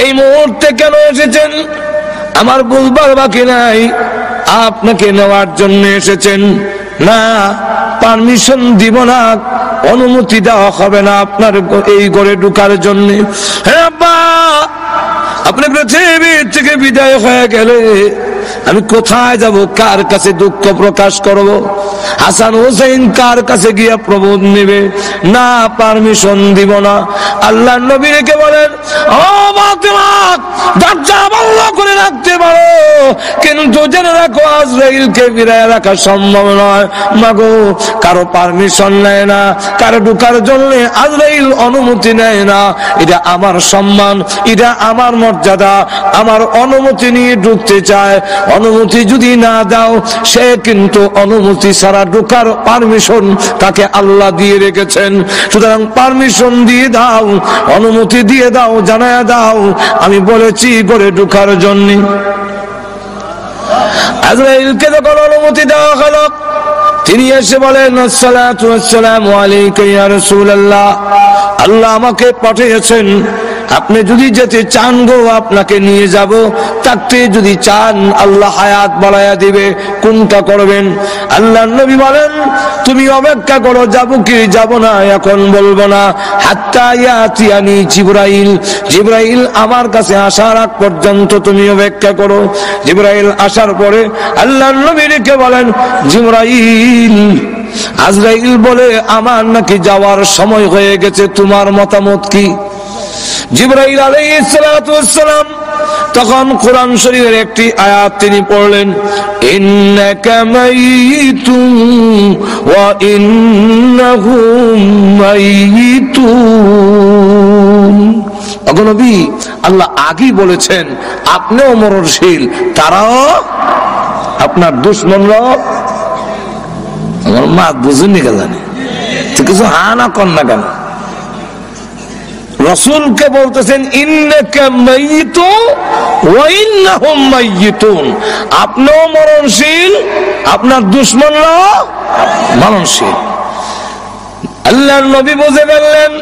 এই মুহূর্তে কেন এসেছেন? আমার বলবার বাকি নাই, আপনাকে নেওয়ার জন্য এসেছেন। না, পারমিশন দিব না, অনুমতি দেওয়া হবে না আপনার এই ঘরে ঢোকার জন্য। হ্যাঁ আব্বা, আপনি পৃথিবীর থেকে বিদায় হয়ে গেলে আমি কোথায় যাব? কার কাছে দুঃখ প্রকাশ করব? হাসান হোসেন কার কাছে গিয়া প্রবোধ নেবে? না, পারমিশন দিব না। আল্লাহ নবী রেখে বলেন, ও ফাতেমা, দরজা বন্ধ করে রাখতে পারো, কিন্তু জেনে রাখো আজরাইলকে ফিরায় রাখা সম্ভব নয়। মাগো, কারো পারমিশন নেয় না, কারো ঢোকার জন্য আজরাইল অনুমতি নেয় না। এটা আমার সম্মান, এটা আমার মর্যাদা, আমার অনুমতি নিয়ে ঢুকতে চায়। অনুমতি যদি না দাও, সে কিন্তু অনুমতি ছাড়া ঢোকার পারমিশন তাকে আল্লাহ দিয়ে রেখেছেন। সুতরাং পারমিশন দিয়ে দাও, অনুমতি দিয়ে দাও, জানায়া দাও আমি বলেছি ঘরে ঢোকার জন্য। আজরাইলকে যখন অনুমতি দেওয়া হলো, তিনি এসে বলেন, আসসালাতু ওয়াসসালামু আলাইকা ইয়া রাসূলুল্লাহ, আল্লাহ আমাকে পাঠিয়েছেন, আপনি যদি যেতে চান গো আপনাকে নিয়ে যাব, থাকতে যদি চান আল্লাহ হায়াত বাড়ায়া দিবে, কোনটা করবেন? আল্লাহ নবী বলেন, তুমি অপেক্ষা করো, যাব কি যাব না এখন বলবো না, হাত্তা ইয়াতিয়ানি জিবরাইল, জিবরাইল আমার কাছে আসার আগ পর্যন্ত তুমি অপেক্ষা করো। জিবরাইল আসার পরে আল্লাহ নবী রেখে বলেন, জিবরাইল, আজরাইল বলে আমার নাকি যাওয়ার সময় হয়ে গেছে, তোমার মতামত কি? জিবরাইল আলাইহিস সালাতু ওয়াস সালাম তখন কোরআন শরীফের একটি আয়াত তিনি পড়লেন, ইন্নাকা মাইয়িতুন ওয়া ইন্নাহুম মাইয়িতুন। ওগো নবী, আল্লাহ আগেই বলেছেন আপনিও মরণশীল, তারাও, আপনার দুশমনরাও। আমার মা বুঝুনি কেন জানি, কিছু হা না কর না কেন? রাসূলকে বলতেছেন, ইন্নাকা মাইয়িতুন ওয়া ইন্নাহুম মাইয়িতুন, আপনিও মরণশীল, আপনার দুশমনরাও মরণশীল। আল্লাহর নবী বুঝে ফেললেন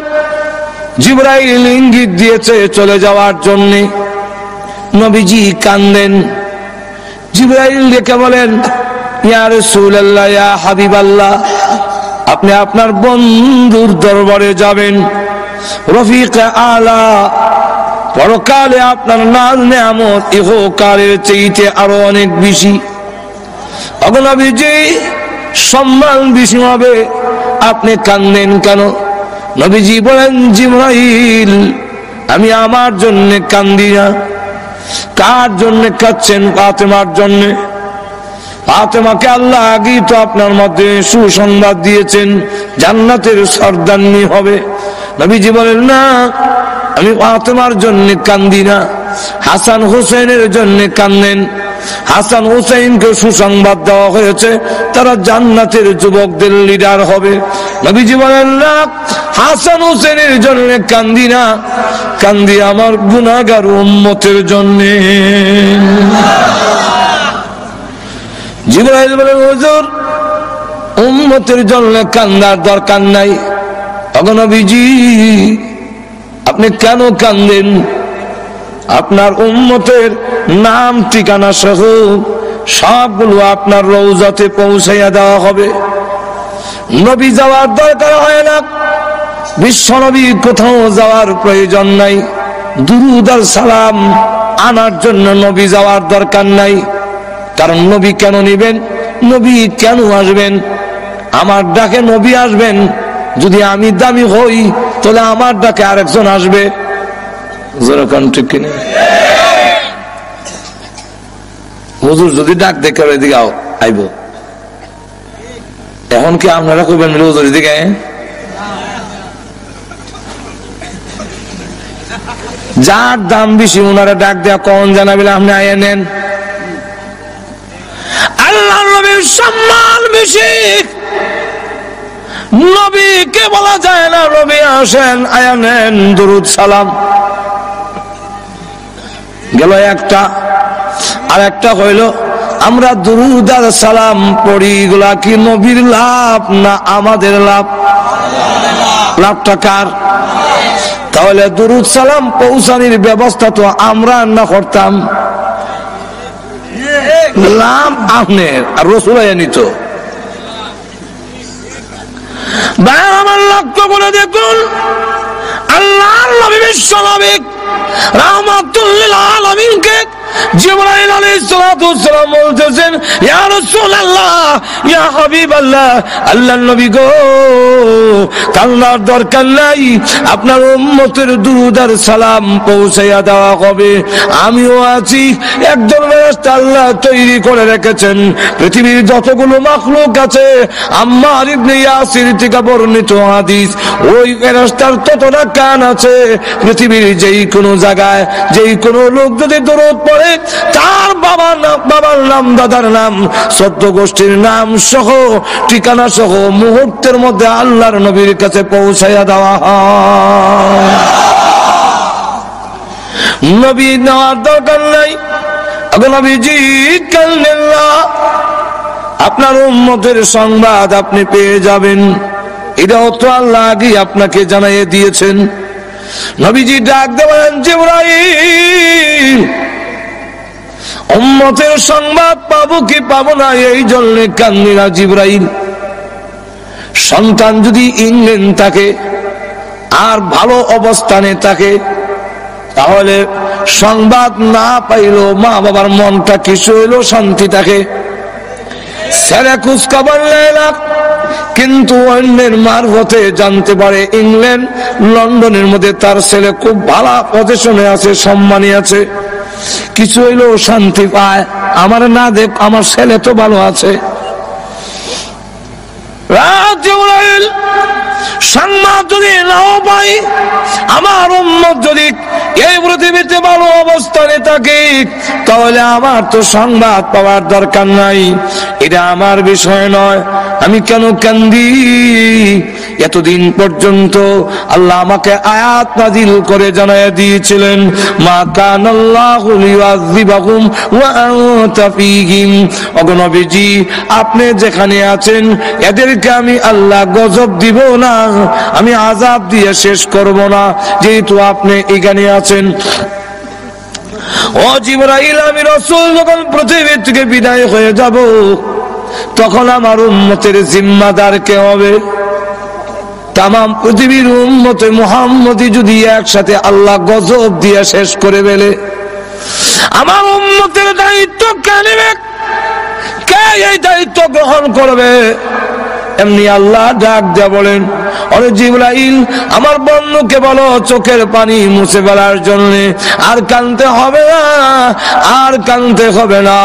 জিবরাইল ইঙ্গিত দিয়েছে চলে যাওয়ার জন্য। নবীজি কান্দেন। জিবরাইল ডেকে বলেন, ইয়া রাসূলুল্লাহ, ইয়া হাবিবাল্লাহ, আপনি আপনার বন্ধুর দরবারে যাবেন, রফিকে আলা, পরকালে আপনার নাজ নেয়ামত ইহকালের চাইতে আরো অনেক বেশি। ওগো নবীজি, সম্মান বেশি হবে, আপনি কান্দেন কেন? নবীজি বলেন, জিবরাইল, আমি আমার জন্য কান্দি না। কার জন্য কাঁদছেন? ফাতেমার জন্য। ফাতেমাকে আল্লাহ আগেই তো আপনার মধ্যে সুসংবাদ দিয়েছেন, জান্নাতের সর্দারনি হবে। নবীজি বলেন, না, আমি ফাতেমার জন্য কান্দি না, হাসান হোসেনের জন্য কান্দেন। হাসান হুসাইনকে সুসংবাদ দেওয়া হয়েছে তারা জান্নাতের যুবকদের লিডার হবে। নবীজি বলেন না, হাসান হুসেনের জন্য কান্দি না, কান্দি আমার গুনাহগার উম্মতের জন্য। জিবরাইল বলেন, হুজুর উম্মতের জন্য কান্দার দরকার নাই। তখন নবীজি আপনি কেন কান্দেন? আপনার উম্মতের নাম ঠিকানা সহ সবগুলো আপনার রওজাতে পৌঁছাইয়া দেওয়া হবে। নবী যাওয়ার দরকার হয় না, বিশ্ব নবী কোথাও যাওয়ার প্রয়োজন নাই, দুরূদ আর সালাম আনার জন্য নবী যাওয়ার দরকার নাই। কারণ নবী কেন নিবেন, নবী কেন আসবেন? আমার ডাকে নবী আসবেন। যদি আমি দামি হই তাহলে আমার ডাকে আরেকজন আসবে। ঠিক কিনা? হুজুর যদি ডাক দেখে এদিকে আইব, এখন কি আপনারা কইবেন হুজুর এদিকে? যার দাম বেশি ওনারা ডাক দেয়া কখন জানাবিলে আপনি আইয়া নেন। আল্লাহ নবীর সম্মান বেশি, নবীকে বলা যায় না নবী আসেন আয়া নেন দুরূদ সালাম। গেল একটা। আর একটা হইল আমরা দুরূদ আর সালাম পড়ি, এগুলা কি নবীর লাভ না আমাদের লাভ? লাভটা কার? তাহলে দুরূদ সালাম পৌঁছানির ব্যবস্থা তো আমরা না করতাম, লাভ আপনার আর রাসূল নিত। আমার লক্ষ্য করে দেখুন, আল্লাহর নবী বিশ্ব নবী রাহমাতুল লিল আলামিনকে জিবরাইল আলাইহিস সালাতু ওয়াস সালাম বলতেছেন, ইয়া রাসূলুল্লাহ, ইয়া হাবিবাল্লাহ, আল্লাহর নবী গো, কান্নার দরকার নাই, আপনার উম্মতের দুরূদ আর সালাম পৌঁছাইয়া দেওয়া হবে। আমিও আছি, একজন ফেরেশতা আল্লাহ তৈরি করে রেখেছেন। পৃথিবীর যতগুলো মাখলুক আছে, আম্মার ইবনে ইয়াসির থেকে বর্ণিত হাদিস, ওই ফেরেশতার ততটা কান আছে। পৃথিবীর যেই কোনো জায়গায় যেই কোনো লোক যদি দরুদ পড়ে, তার বাবার নাম, দাদার নাম, সত্য গোষ্ঠীর নাম সহ ঠিকানা সহ মুহূর্তের মধ্যে আল্লাহর নবীর কাছে পৌঁছাইয়া দেওয়া হয়। নবী নেওয়ার দরকার নাই। নবীজি কালেন না, আপনার উম্মতের সংবাদ আপনি পেয়ে যাবেন, এটাও তো আল্লাহ আগে আপনাকে জানাইয়ে দিয়েছেন। নবীজি ডাক দেবেন, জিবরাইল উম্মতের সংবাদ পাবো কি পাবো না, এই জন্য কান্দিনা জিবরাইল। সন্তান যদি ইংল্যান্ড থাকে আর ভালো অবস্থানে থাকে, তাহলে সংবাদ না পাইলেও মা বাবার মনটা কিছু হইলেও শান্তি থাকে। ছেলে খোঁজ খবর নেয় না, কিন্তু অন্যের মারফতে জানতে পারে ইংল্যান্ড লন্ডনের মধ্যে তার ছেলে খুব ভালো পজিশনে আছে, সম্মানী আছে, কিছু হইলেও শান্তি পায়। আমার না দেখ, আমার ছেলে তো ভালো আছে। সংবাদ যদি নাও পাই, আমার উম্মত যদি এই পৃথিবীতে ভালো অবস্থানে থাকে, তাহলে আমার তো সংবাদ পাওয়ার দরকার নাই। এটা আমার বিষয় নয়। আমি কেন কান্দি? এতদিন পর্যন্ত আল্লাহ আমাকে আয়াত নাযিল করে জানায়া দিয়েছিলেন, মা কানাল্লাহু লিয়ুযিবাহুম ওয়া আনতা ফীহিম। ওগো নবীজি, আপনি যেখানে আছেন এদেরকে আমি আল্লাহ গজব দিব না, আমি আযাব দিয়ে শেষ করব না, যেহেতু আপনি এখানে আছেন। ও জিবরাইল, আমি রাসূল যখন পৃথিবী থেকে বিদায় হয়ে যাব, তখন আমার উম্মতের জিম্মাদার কে হবে? তামাম পৃথিবীর উম্মতে মুহাম্মদী যদি একসাথে আল্লাহ গজব দিয়ে শেষ করে ফেলে, আমার উম্মতের দায়িত্ব কে নেবে? কে এই দায়িত্ব গ্রহণ করবে? এমনি আল্লাহ ডাক দিয়ে বলেন, ওরে জিবরাইল, আমার বন্ধুকে বলো চোখের পানি মুছে ফেলার জন্য। আর কাঁদতে হবে না, আর কাঁদতে হবে না।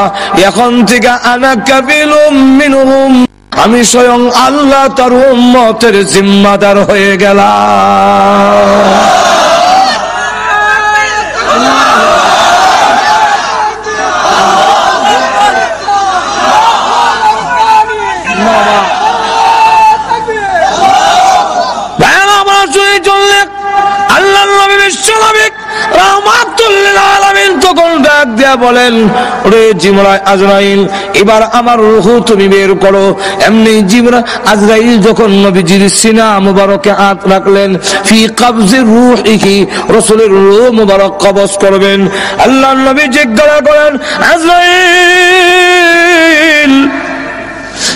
এখন থেকে আনা কাবিলুম মিনহুম, আমি স্বয়ং আল্লাহ তার উম্মতের জিম্মাদার হয়ে গেলাম। মালিক রাহমাতুল লিল আলামিন তখন ডাক দিয়া বলেন, ওরে জিবরাইল আজরাইল, এবার আমার রূহ তুমি বের করো। এমনি জিবরাইল আজরাইল যখন নবীজির সিনা মুবারকে হাত রাখলেন, ফি কবজির রূহিহি, রাসূলের রূহ মুবারক কবজ করবেন। আল্লাহর নবী জিজ্ঞাসা করেন, আজরাইল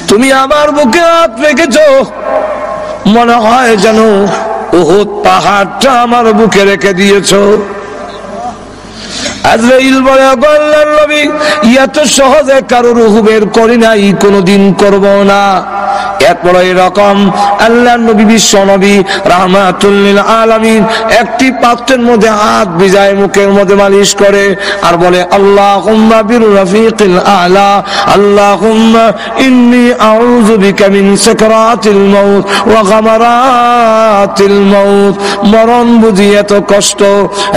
তুমি আমার বুকে হাত রেখেছো, মনে হয় যেন উহুদ পাহাড়টা আমার বুকে রেখে দিয়েছো। আজরাইল বলে, আল্লাহর নবী এত সহজে কারো রূহ বের করি নাই, কোনদিন করব না। এরপর এরকম আল্লাহর নবী বিশ্ব নবী রাহমাতুল লিল আলামিন একটি পাত্রের মধ্যে হাত ভিজায় মুখের মধ্যে মালিশ করে আর বলে, আল্লাহুম্মা বির রাফিকিল আলা, আল্লাহুম্মা ইন্নী আউযু বিকা মিন সাকরাতিল মাউত ওয়া গামারাতিল মাউত। মরণ বুঝি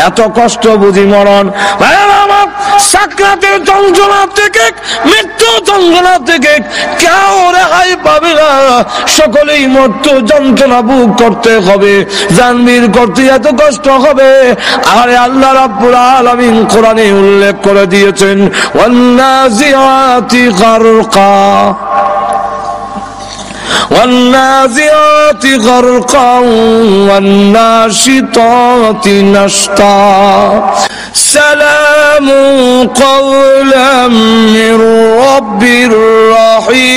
এত কষ্ট বুঝি মরণ। সাকরাতের যন্ত্রণা থেকে, মৃত্যু যন্ত্রণা থেকে কেউ রেহাই পাবে না, সকলেই মৃত্যু যন্ত্রণা ভোগ করতে হবে, জানবীর করতে এত কষ্ট হবে। আর আল্লাহ রাব্বুল আলামিন কোরআনে উল্লেখ করে দিয়েছেন, ওয়ান্নাজিআতি গারকা والنازعات غرقا والناشطات نشطا سلام قولا من رب رحيم।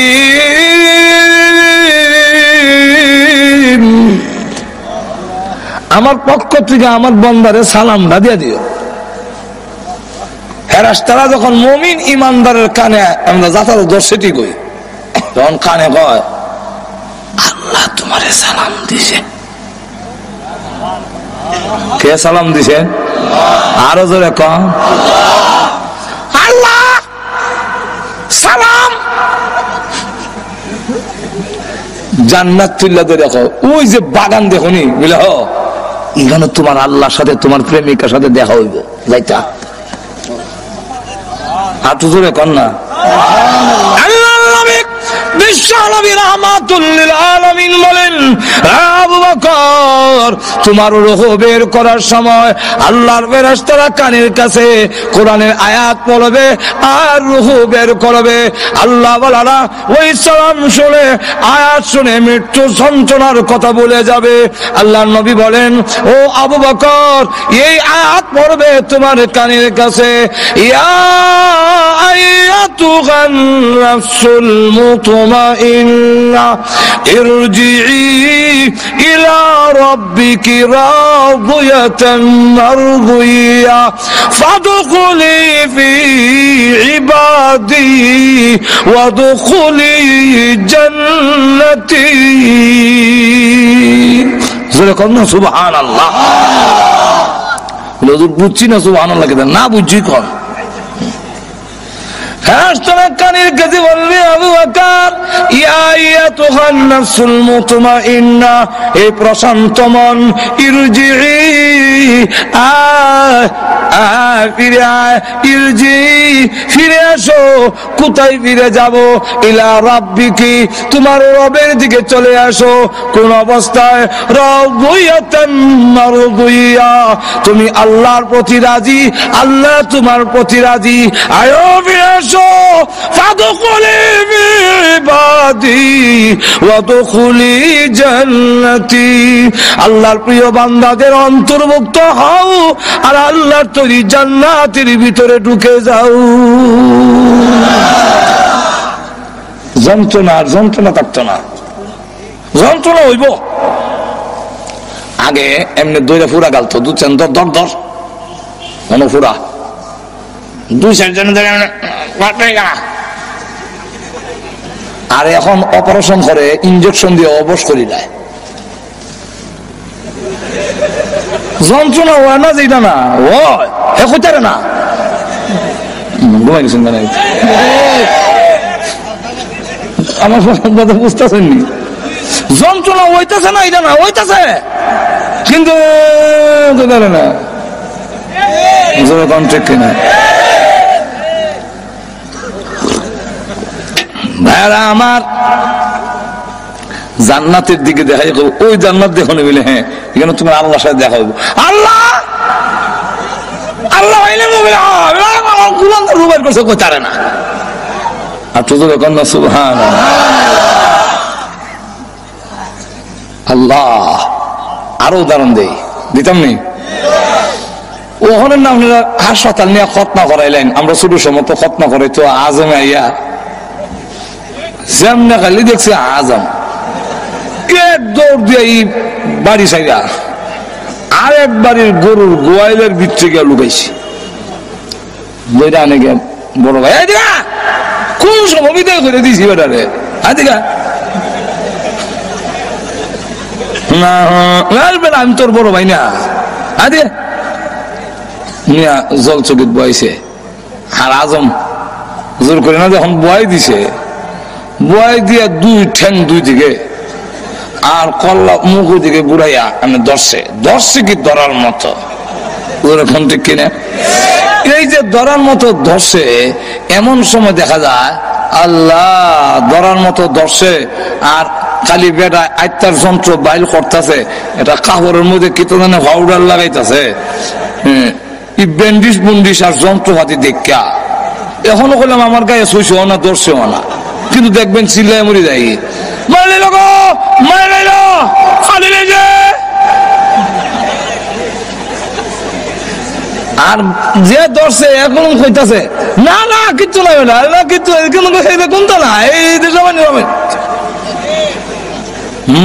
আমার পক্ষ থেকে আমার বন্দারে সালামটা দিয়ে দিও। ফেরেশতারা যখন মুমিন ইমানদারের কানে আমরা যাতার দর্শিটি কই, তখন কানে কয়, আল্লাহ তোমারে সালাম দিছে। কে সালাম দিছে? আরো জোরে কম, আল্লাহ সালাম। জান্নাত তুল্লা তো দেখো, ওই যে বাগান দেখো নি বুঝলে, এখানে তোমার আল্লাহর সাথে তোমার প্রেমিকার সাথে দেখা হইব, যাইতা হাত জোরে কর না। বিশ্ব নবী রাহমাতুল লিল আলামিন বলেন, আবু বকর তোমার রূহ বের করার সময় আল্লাহর ফেরেশতারা কানের কাছে কোরআনের আয়াত পড়বে আর রূহ বের করবে। আল্লাহ ওয়ালারা ওই সালাম শুনে, আয়াত শুনে মৃত্যু যন্ত্রণার কথা বলে যাবে। আল্লাহর নবী বলেন, ও আবু বকর এই আয়াত পড়বে তোমার কানের কাছে, ইয়া আইয়াতুহান নাফসুল মুতমাইন্না ইরজিই ইলা রাব্বিকি রাদিয়াতান মারদিয়া ফাদখুলি ফি ইবাদি ওয়াদখুলি জান্নাতি। জোরে কর না সুবহানাল্লাহ। বুঝছি না সুবহানাল্লাহ, না বুঝছি কর। ফেরেশতারা কানের কাছে বলবে, আবু বকর ইয়া আইয়াতুহান নাফসুল মুতমাইন্না, এই প্রশান্ত মন, ইরজিই ফিরে আয়, ইরজিই ফিরে আসো। কোথায় ফিরে যাব? ইলা রাব্বিকি, তোমার রবের দিকে চলে আসো। কোন অবস্থায়? রাদিয়াতান মারদিয়া, তুমি আল্লাহর প্রতি রাজি, আল্লাহ তোমার প্রতি রাজি। আয়ো ফিরে আসো, ফাদখুলি ফি ইবাদি ওয়াদখুলি জান্নাতি। আল্লাহর প্রিয় বান্দাদের অন্তর্ভুক্ত হও আর আল্লাহর তৈরি জান্নাতের ভিতরে ঢুকে যাও। যন্ত্রণা থাকতো না, যন্ত্রণা হইব। আগে এমনি দইরা ফুরা গালতো, দু চান দর ফুরা দুই চারজন, আর এখন অপারেশন করে ইনজেকশন দিয়ে অবশ করি দেয়। যন্ত্রণা হয় না, যেটা না হইতারে না। ঘুমাই গেছেন না, আমার কথা বুঝতেছেন নি? যন্ত্রণা হইতেছে না, এটা না হইতেছে, কিন্তু না ঠিক কিনা ভাইরা আমার। জান্নাতের দিকে দেখাই, ওই জান্নাত দেখো না বলে, হ্যাঁ এখানে তোমার আল্লাহর সাথে দেখা হইব। আল্লাহ আল্লাহ রুবাই করছে কই তারে না, আর তো কন্যা সুবহানাল্লাহ। আল্লাহ আরো উদাহরণ দেই, দিতাম নি ওখানে না আপনারা হাসপাতাল নিয়ে খতনা করাইলেন, আমরা ছোট সময় তো খতনা করাই তো আজমে আইয়া যেমনে খালি দেখছি আজম এক দৌড় দিয়ে এই বাড়ি সাইয়া আরেক বাড়ির গরুর গোয়াইলের ভিতরে গিয়ে লুকাইছি, বইটা আনে গে বড় ভাই কোন সময় বিদায় করে দিয়েছি বেটারে, আদিকা না আমি তোর বড় ভাই না, আদি মিয়া জল চকিত বয়াইছে। আর আজম জোর করে না যখন বয়াই দিছে, বয়াই দিয়া দুই ঠ্যাং দুই দিকে আর কল্লা মুখ দিকে বুড়াইয়া আমি ধরছে কি ধরার মতো, ওরকম ঠিক কিনা? এই যে ধরার মতো ধরছে, এমন সময় দেখা যায় আল্লাহ ধরার মতো ধরছে আর খালি বেটা আত্মার যন্ত্র বাইল করতেছে, এটা কাপড়ের মধ্যে কি তো জানে পাউডার লাগাইতেছে, ব্যান্ডিস বন্ডিস আর যন্ত্রপাতি দেখা এখনো করলাম আমার গায়ে সইছেও না ধরছেও না, কিন্তু দেখবেন চিল্লায় মরি যাই আর যে ধরছে এখন কইতাছে না না কিচ্ছু লাগবে না কিচ্ছু কোনটা না এই দেশে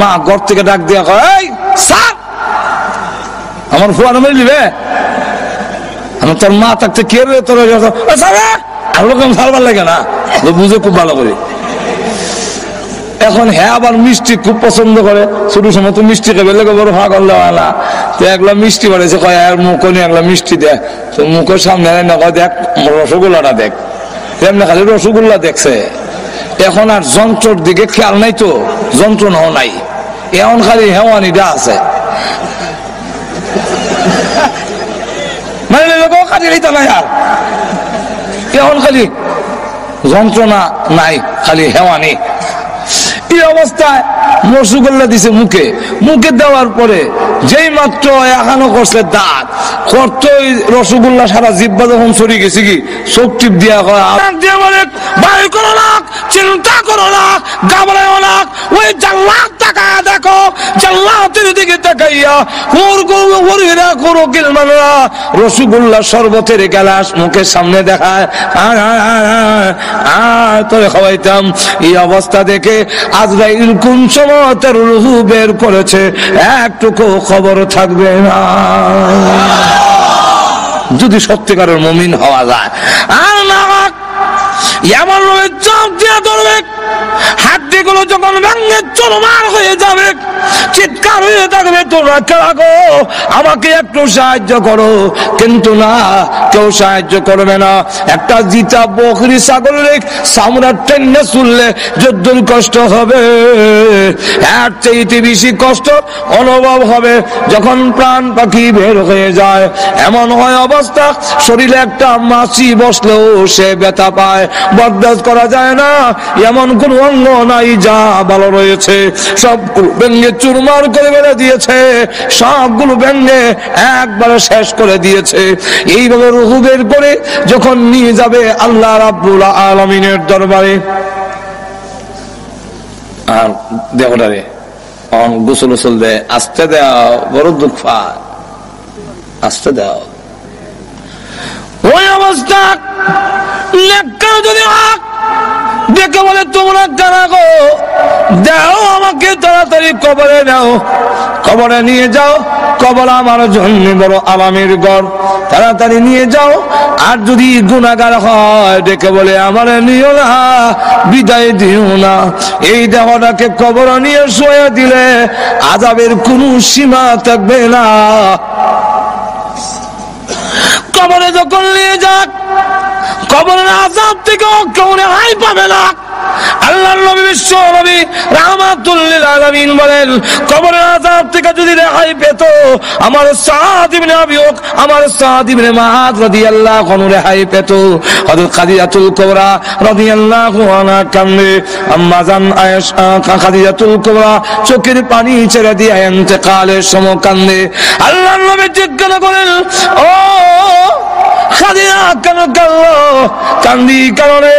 মা ঘর থেকে ডাক দিয়া কয় আমার ফোয়ার মেরে নিবে, আমার তোর মা থাকতে কে রে তোর রকম ভালো লাগে না, বুঝে খুব ভালো করে। এখন হ্যাঁ আবার মিষ্টি খুব পছন্দ করে, ছোট সময় তো মিষ্টি খাবে লেগে বড় ভাগ না, তো একলা মিষ্টি বাড়েছে কয় আর মুখ নিয়ে একলা মিষ্টি দেয়, তো মুখের সামনে না কয় দেখ রসগোল্লাটা দেখ, এমনি খালি রসগোল্লা দেখছে। এখন আর যন্ত্রের দিকে খেয়াল নাই, তো যন্ত্রণাও নাই, এখন খালি হেওয়ানিটা আছে, মানে খালি এইটা নাই আর এখন খালি যন্ত্রণা নাই, খালি হেওয়ানি। এই অবস্থায় রসগোল্লা দিছে মুখে, মুখে দেওয়ার পরে যেই মাত্র এখানো করছে দাঁত করতো রসগোল্লা সারা জিব্বা যখন সরি গেছে কি চোখ টিপ দিয়া ভয় করো না, চিন্তা করো না, ঘাবড়াও না, ওই জান্নাত তাকায়া দেখো, জান্নাতের দিকে তাকাইয়া রসগোল্লা শরবতের গ্লাস মুখের সামনে দেখায় তোরে খাওয়াইতাম। এই অবস্থা দেখে আজরাইল কোন সময় তার রূহ বের করেছে একটুকু খবর থাকবে না, যদি সত্যিকারের মুমিন হওয়া যায়। আর না এমন চাপ দিয়ে ধরবে, হাড্ডিগুলো যখন ভেঙে চুরমার হয়ে যাবে, চিৎকার হয়ে থাকবে তোমরা গো আমাকে একটু সাহায্য করো, কিন্তু না কেউ সাহায্য করবে না। একটা জিতা বকরি ছাগলের চামড়া টেনে চুললে যদ্দুর কষ্ট হবে, এর চেয়ে বেশি কষ্ট অনুভব হবে যখন প্রাণ পাখি বের হয়ে যায়। এমন হয় অবস্থা শরীরে একটা মাছি বসলেও সে ব্যথা পায়, বরদাস্ত করা যায় না। এমন কোন অঙ্গ নাই যা ভালো রয়েছে, সবগুলো ভেঙে চুরমার করে বেড়ে দিয়েছে, সবগুলো ভেঙে একবারে শেষ করে দিয়েছে। এইভাবে রূহ বের করে যখন নিয়ে যাবে আল্লাহ রাব্বুল আলামিনের দরবারে, আর দেহটারে গোসল গোসল দেয়, আস্তে দাও, বড় দুঃখ পায়, আস্তে দাও। ওই অবস্থা যদি দেখে বলে তোমরা কারা গো, দাও আমাকে তাড়াতাড়ি কবরে নাও, কবরে নিয়ে যাও, কবর আমার জন্য বড় আরামের ঘর, তাড়াতাড়ি নিয়ে যাও। আর যদি গুনাহগার হয় ডেকে বলে আমার নিও না, বিদায় দিও না। এই দেহটাকে কবর নিয়ে শুয়ে দিলে আযাবের কোনো সীমা থাকবে না। কবরে যখন নিয়ে যাক, কবরের আযাব থেকে কেউ রেহাই পাবে না। আল্লাহর নবী বিশ্ব নবী রাহমাতুল লিল আলামিন বলেন, কবরের আযাব থেকে যদি রেহাই পেত আমার সাদ ইবনে আবি ওয়াক, আমার সাদ ইবনে মুআয রাদিয়াল্লাহু আনহু রেহাই পেত। হযরত খাদিজাতুল কুবরা রাদিয়াল্লাহু আনহা কান্দে, আম্মা জান আয়েশা খাদিজাতুল কুবরা চোখের পানি ছেড়ে দিয়ে ইন্তেকালের সময় কান্দে। আল্লাহর নবী জিজ্ঞাসা করেন, ও খাদিজা কেন কাঁদলো? কান্দি কারণে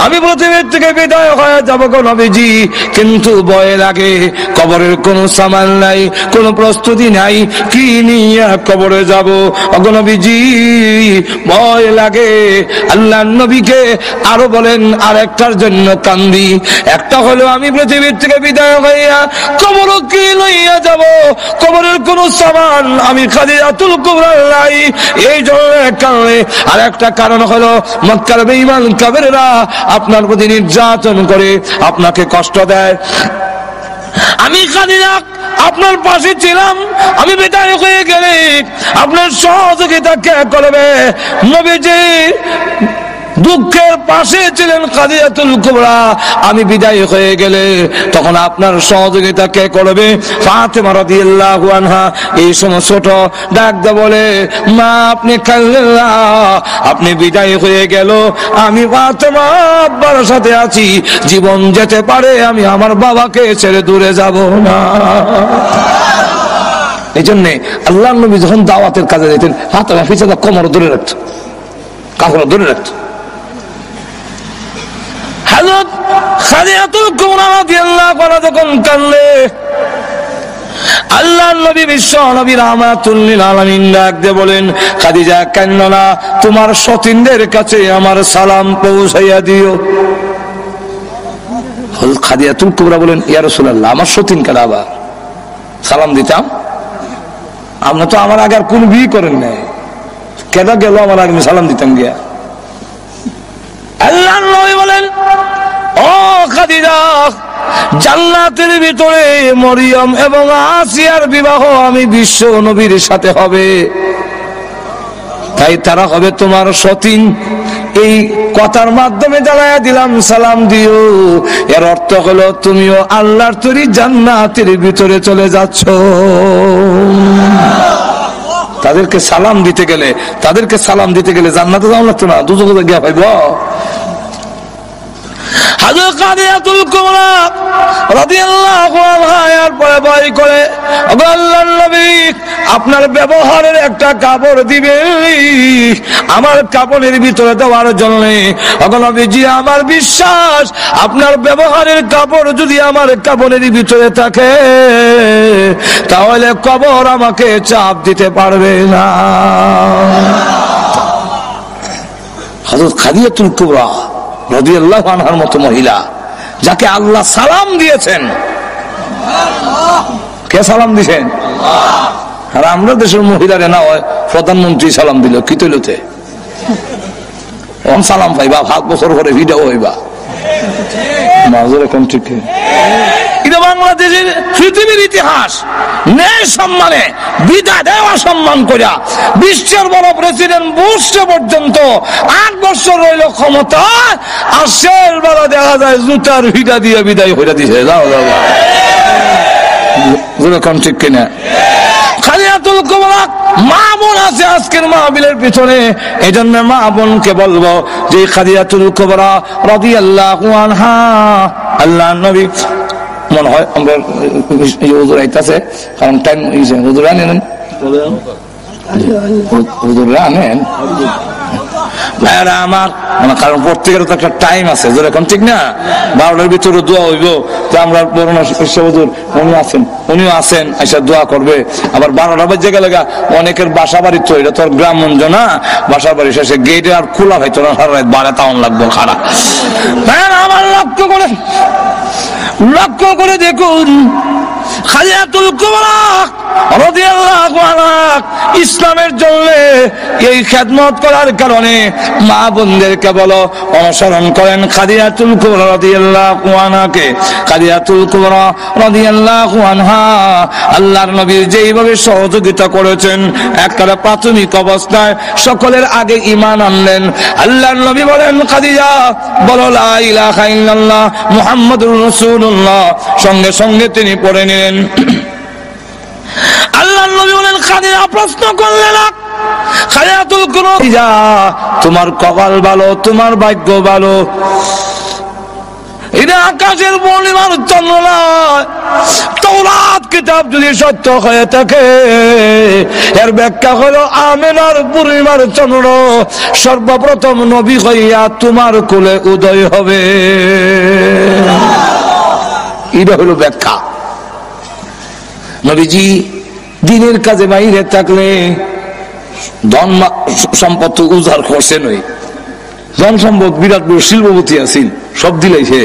আমি পৃথিবীর থেকে বিদায় হয়ে যাবো গো নবীজি, কিন্তু ভয় লাগে, কবরের কোনো সামান নাই, কোনো প্রস্তুতি নাই, কি নিয়ে কবরে যাব গো নবীজি, ভয় লাগে। আল্লাহর নবীকে আরো বলেন আরেকটার জন্য কান্দি, একটা হলো আমি পৃথিবীর থেকে বিদায় হইয়া কবর কি লইয়া যাব, কবরের কোনো সামান আমি খাদিজাতুল কুবরা নাই, এই জন্য কারণে। আর একটা কারণ হলো মক্কার বেঈমান কাফেররা আপনার প্রতি নির্যাতন করে, আপনাকে কষ্ট দেয়। আমি খাদিজা আপনার পাশে ছিলাম, আমি বিদায় হয়ে গেলে আপনার সহযোগিতা কে করবে? নবীজি দুঃখের পাশে ছিলেন খাদিজাতুল কুবরা, আমি বিদায় হয়ে গেলে তখন আপনার সহযোগিতা কে করবে? ফাতেমা রাদিয়াল্লাহু আনহা এই সময় ছোট ডাক দিয়ে বলে, মা আপনি কাঁদলেন না, আপনি বিদায় হয়ে গেল, আমি ফাতেমা আব্বার সাথে আছি, জীবন যেতে পারে, আমি আমার বাবাকে ছেড়ে দূরে যাব না। এই জন্য আল্লাহর নবী যখন দাওয়াতের কাজে যেতেন ফাতেমা পিছনে কোমর ধরে রাখত, কাপড় ধরে রাখত। হযরত খাদিজাতুল কুবরা রাদিয়াল্লাহু আনহা যখন কাঁদলে আল্লাহর নবী বিশ্ব নবী রাহমাতুল লিল আলামিন ডাক দিয়ে বলেন, খাদিজা কাঁদো না, তোমার সতীনদের কাছে আমার সালাম পৌঁছাইয়া দিও। হযরত খাদিজাতুল কুবরা বলেন, ইয়া রাসূলুল্লাহ, আমার সতীন কারা আবার সালাম দিতাম? আপনি তো আমার আগে আর কোন বিয়ে করেন নাই, কেডা গেল আমার আগে সালাম দিতাম গিয়া? আল্লাহর নবী বলেন, ও খাদিজা, জান্নাতের ভিতরে মরিয়ম এবং আসিয়ার বিবাহ আমি বিশ্ব নবীর সাথে হবে, তাই তারা হবে তোমার সতীন। এই কথার মাধ্যমে জানাইয়া দিলাম সালাম দিও, এর অর্থ হলো তুমিও আল্লাহর তৈরি জান্নাতের ভিতরে চলে যাচ্ছ। তাদেরকে সালাম দিতে গেলে জান্নাতে যাও লাগতো না, দুজকে গিয়া পাইব। হযরত খাদিজাতুল কুবরা রাদিয়াল্লাহু আনহা এরপরে ভয় করে, আল্লাহর নবী আপনার ব্যবহারের একটা কাপড় দিবে আমার কাপড়ের ভিতরে দেওয়ার জন্য। নবীজি আমার বিশ্বাস আপনার ব্যবহারের কাপড় যদি আমার কাপড়ের ভিতরে থাকে তাহলে কবর আমাকে চাপ দিতে পারবে না। হযরত খাদিজাতুল কুবরা রাদিয়াল্লাহু আনহার মতো মহিলা যাকে আল্লাহ সালাম দিয়েছেন, কে সালাম দিয়েছেন? আর আমরা দেশের মহিলারে না হয় প্রধানমন্ত্রী সালাম দিল কি তৈলতে সালাম পাইবা, 7 বছর পরে ভিডিও হইবা। এখন ঠিক এটা বাংলাদেশের পৃথিবীর ইতিহাস, ন্যায় সম্মানে বিদায় দেওয়া সম্মান করিয়া বিশ্বের বড় প্রেসিডেন্ট বুশ পর্যন্ত 8 বছর রইল ক্ষমতা, আর শেষ বেলা দেখা যায় জুতার ভিটা দিয়ে বিদায় হইয়া দিছে। যাও যাও এখন ঠিক কিনা? খাদিজাতুল কুবরা মা বোন আছে আজকের মাহফিলের পিছনে, এই জন্য মা বোনকে বলবো যে খাদিজাতুল কুবরা রাদিয়াল্লাহু আনহা আল্লাহর নবী মনে হয় আমরা হুজুর আইতাছে, কারণ টাইম হইছে, হুজুর আনেন ভাইরা আমার, কারণ প্রত্যেকের তো একটা টাইম আছে, যেরকম ঠিক না 12টার ভিতরে দোয়া হইব, তো আমরা বরুণা হুজুর উনিও আছেন এসে দোয়া করবে। আবার 12টা বাজে গেলে অনেকের বাসা বাড়ি তো এটা তোর গ্রামগঞ্জ না, বাসা বাড়ি শেষে গেটে আর খোলা হয়তো না, সারা রাত 12 তাওন লাগবে খারাপ। আমার লক্ষ্য করে দেখুন খাদিজাতুল কুবরা রাদিয়াল্লাহু আনহা ইসলামের জন্য এই খেদমত করার কারণে মা বোনদেরকে বলো অনুসরণ করেন খাদিজাতুল কুবরা রাদিয়াল্লাহু আনহাকে। খাদিজাতুল কুবরা রাদিয়াল্লাহু আনহা আল্লাহর নবীর যেইভাবে সহযোগিতা করেছেন, একেবারে প্রাথমিক অবস্থায় সকলের আগে ঈমান আনলেন। আল্লাহর নবী বলেন, খাদিজা বলো লা ইলাহা ইল্লাল্লাহ মুহাম্মাদুর রাসূলুল্লাহ, সঙ্গে সঙ্গে তিনি পড়ে নিলেন। আল্লাহর নবী বলেন, খাদিজা প্রশ্ন করলেন, খাদিজাতুল কুবরা, তোমার কপাল ভালো, তোমার ভাগ্য ভালো, এটা আকাশের পূর্ণিমার চন্দ্র নয়। তাওরাত কিতাব যদি সত্য হয়ে থাকে, এর ব্যাখ্যা হলো আমিনার পূর্ণিমার চন্দ্র সর্বপ্রথম নবী হইয়া তোমার কোলে উদয় হবে। এটা হলো ব্যাখ্যা। নবীজি দিনের কাজে বাইরে থাকলে ধন সম্পদ উজাড় করছে নই, ধন সম্পদ বিরাট বড় শিল্পপতি আছেন, সব দিলাইছে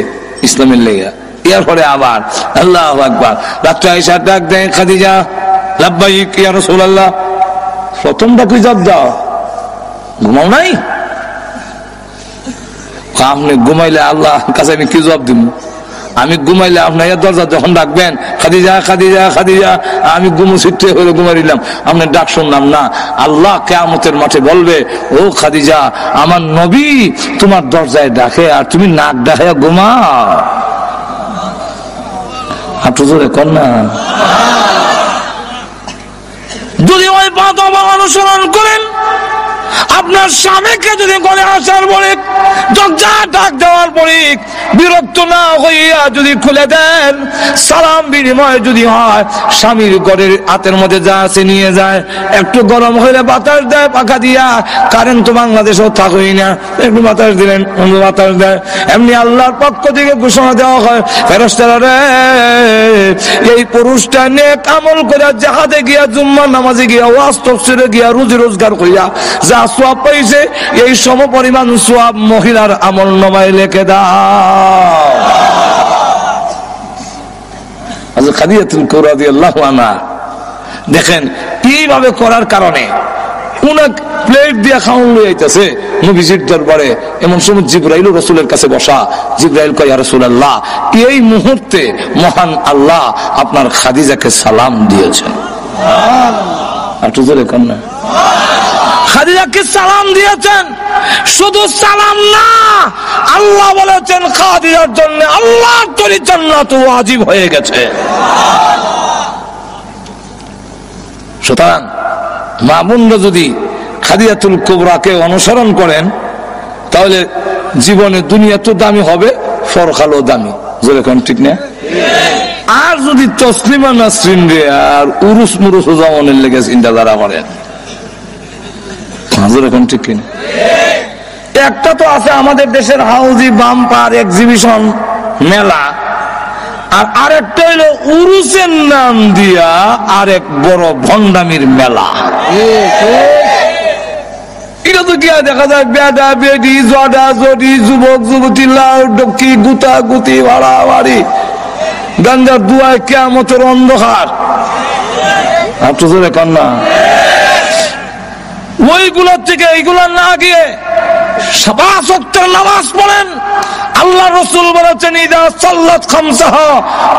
ইসলামের লেগা। এরপরে আবার আল্লাহু আকবার, রাত্রে আয়েশা ডাক দেয়, খাদিজা লাব্বাইক ইয়া রাসূলুল্লাহ। প্রথম ডাকি জবাব দাও, ঘুমাও নাই? আপনি ঘুমাইলে আল্লাহ কাছে আমি কি জবাব দিব? আমি ঘুমাইলে আপনার দরজা যখন ডাকবেন, খাদিজা খাদিজা খাদিজা, আমি ঘুমোছিটে হয়ে ঘুমাইলাম, আপনার ডাক শুনলাম না। আল্লাহ কিয়ামতের মাঠে বলবে, ও খাদিজা, আমার নবী তোমার দরজায় ডাকে আর তুমি নাক ডাকে ঘুমাও। হাঁটু জোরে কর না। যদি ওই পথ অনুসরণ করেন, আপনার স্বামীকে যদি ঘরে আসার পরে দরজা ডাক দেওয়ার পরে বিরক্ত না হইয়া যদি খুলে দেন, সালাম বিনিময় যদি হয়, স্বামীর ঘরের হাতের মধ্যে যা আছে নিয়ে যায়, একটু গরম হইলে বাতাস দেয় পাখা দিয়া, কারেন্ট তো বাংলাদেশেও থাকই না, একটু বাতাস দিলেন বাতাস দেয়। এমনি আল্লাহর পক্ষ থেকে ঘোষণা দেওয়া হয়, ফেরেশতারা রে, এই পুরুষটা নেক আমল করে জাহাজে গিয়া, জুম্মার নামাজে গিয়া, ওয়াজ তাফসীরে গিয়া, রুজি রোজগার কইরা যা সওয়াব পাইছে, এই সম পরিমাণ সওয়াব মহিলার আমল নামায় লিখে দাও। হযরত খাদিজাতুল কুবরা রাদিয়াল্লাহু আনহা দেখেন এইভাবে করার কারণে উনাক প্লেট দিয়ে খাওয়ান লই আইতাছে নবীজির দরবারে। এমন সময় জিবরাইল রাসূলের কাছে বসা, জিবরাইল কয়, ইয়া রাসূলুল্লাহ, এই মুহূর্তে মহান আল্লাহ আপনার খাদিজাকে সালাম দিয়েছেন। একটু জোরে কর না। খাদিজাকে সালাম দিয়েছেন, শুধু সালাম না, আল্লাহ বলেছেন খাদিজার জন্য আল্লাহর তৈরি জান্নাত ওয়াজিব হয়ে গেছে। সুতরাং মা বোনরা যদি খাদিজাতুল কুবরাকে অনুসরণ করেন, তাহলে জীবনে দুনিয়া তো দামি হবে, পরকালও দামি। যেরকম ঠিক না? আর যদি তসলিমা নাসরিন রে আর উরুস মুরুস জামানের লেগে চিন্তা ধারা করেন, যেরকম ঠিক কিনা? একটা তো আছে আমাদের দেশের হাউজি বাম্পার এক্সিবিশন মেলা, আর আরেকটা হইলো উরুসের নাম দিয়া আরেক বড় ভণ্ডামির মেলা। এটা তো কি দেখা যায়, বেডা বেডি, জডা জডি, যুবক যুবতী, লাউ ডকি, গুতা গুতি, বাড়াবাড়ি, গাঞ্জার দুয়ায় কিয়ামতের অন্ধকার। আপনি জোরে কন্যা, ওইগুলোর থেকে এইগুলা না গিয়ে 5 ওয়াক্তের নামাজ পড়েন। আল্লাহ রাসূল বলেছেন, ইদা সাল্লাত খামসাহা,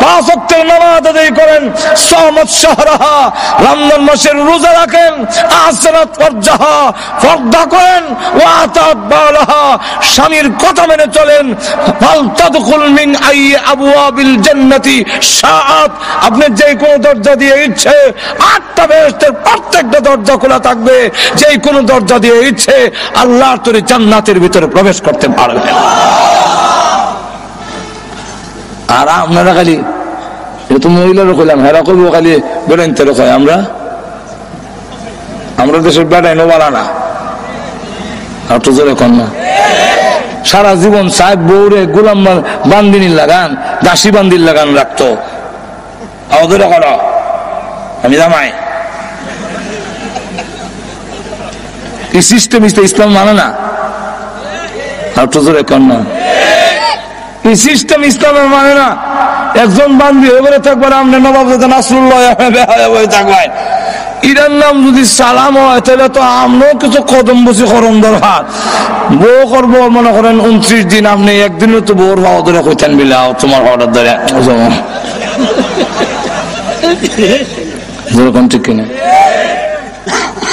5 ওয়াক্তের নামাজ আদায় করেন, সামাত শাহরাহা, রমজান মাসের রোজা রাখেন, আসরাত ফারজাহা, পর্দা করেন, ওয়া আতাত বালাহা, স্বামীর কথা মেনে চলেন, ফাল তাদখুল মিন আই আবওয়াবিল জান্নাতি শাআত, আপনি যে কোন দরজা দিয়ে ইচ্ছে 8টা বেহেশতের প্রত্যেকটা দরজা খোলা থাকবে, যে কোন দরজা দিয়ে ইচ্ছে আল্লাহর তৈরি জান্নাতের ভিতরে প্রবেশ করতে পারবেন। আর আপনারা খালি এত মহিলারও কইলাম, হেরা করবো খালি বেড়াইতে রকম, আমরা দেশের বেড়াই নোবালা না। আর তো জোরে কন না, সারা জীবন সাহেব বউরে গোলাম বান্দিনী লাগান, দাসী বান্দির লাগান রাখতো, আওয়াজ করো আমি জামাই। এই সিস্টেম ইসলাম মানে না। আর তো জোরে কন না, এই সিস্টেম ইসলামের মানে না। একজন বান্ধবী এবারে থাকবেন আপনি নবাব নাসরুল্লাহ থাকবেন ইরার নাম যদি সালাম হয় তাহলে তো আমরাও কিছু কদম বসি করম দরকার বউ করবো মনে করেন 29 দিন আপনি একদিনও তো বউর ভাও ধরে কইতেন বিলাও তোমার অর্ডার ধরে যেরকম ঠিক কিনা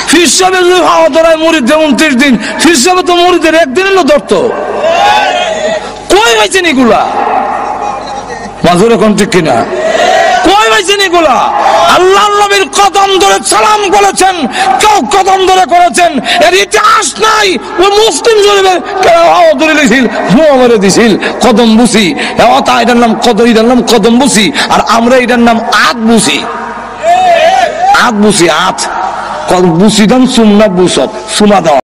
ফির সাহেব যদি ভাও ধরায় মুড়িদ 29 দিন ফির সাহেব তো মুড়িদের একদিন এলো ধরতো কই হয়েছেন এগুলা মাজুর এখন ঠিক কিনা কই হয়েছেন এগুলা আল্লাহ নবীর কদম ধরে সালাম করেছেন কেউ কদম ধরে করেছেন এর ইতিহাস নাই ও মুসলিম শরীফে কেউ ধরে দিছিল মুহরে দিছিল কদম বুসি এটার নাম কদম বুসি আর আমরা এটার নাম আত বুসি আত বুসি আত বুসি দাম সুমনা বুসত সুমা দাও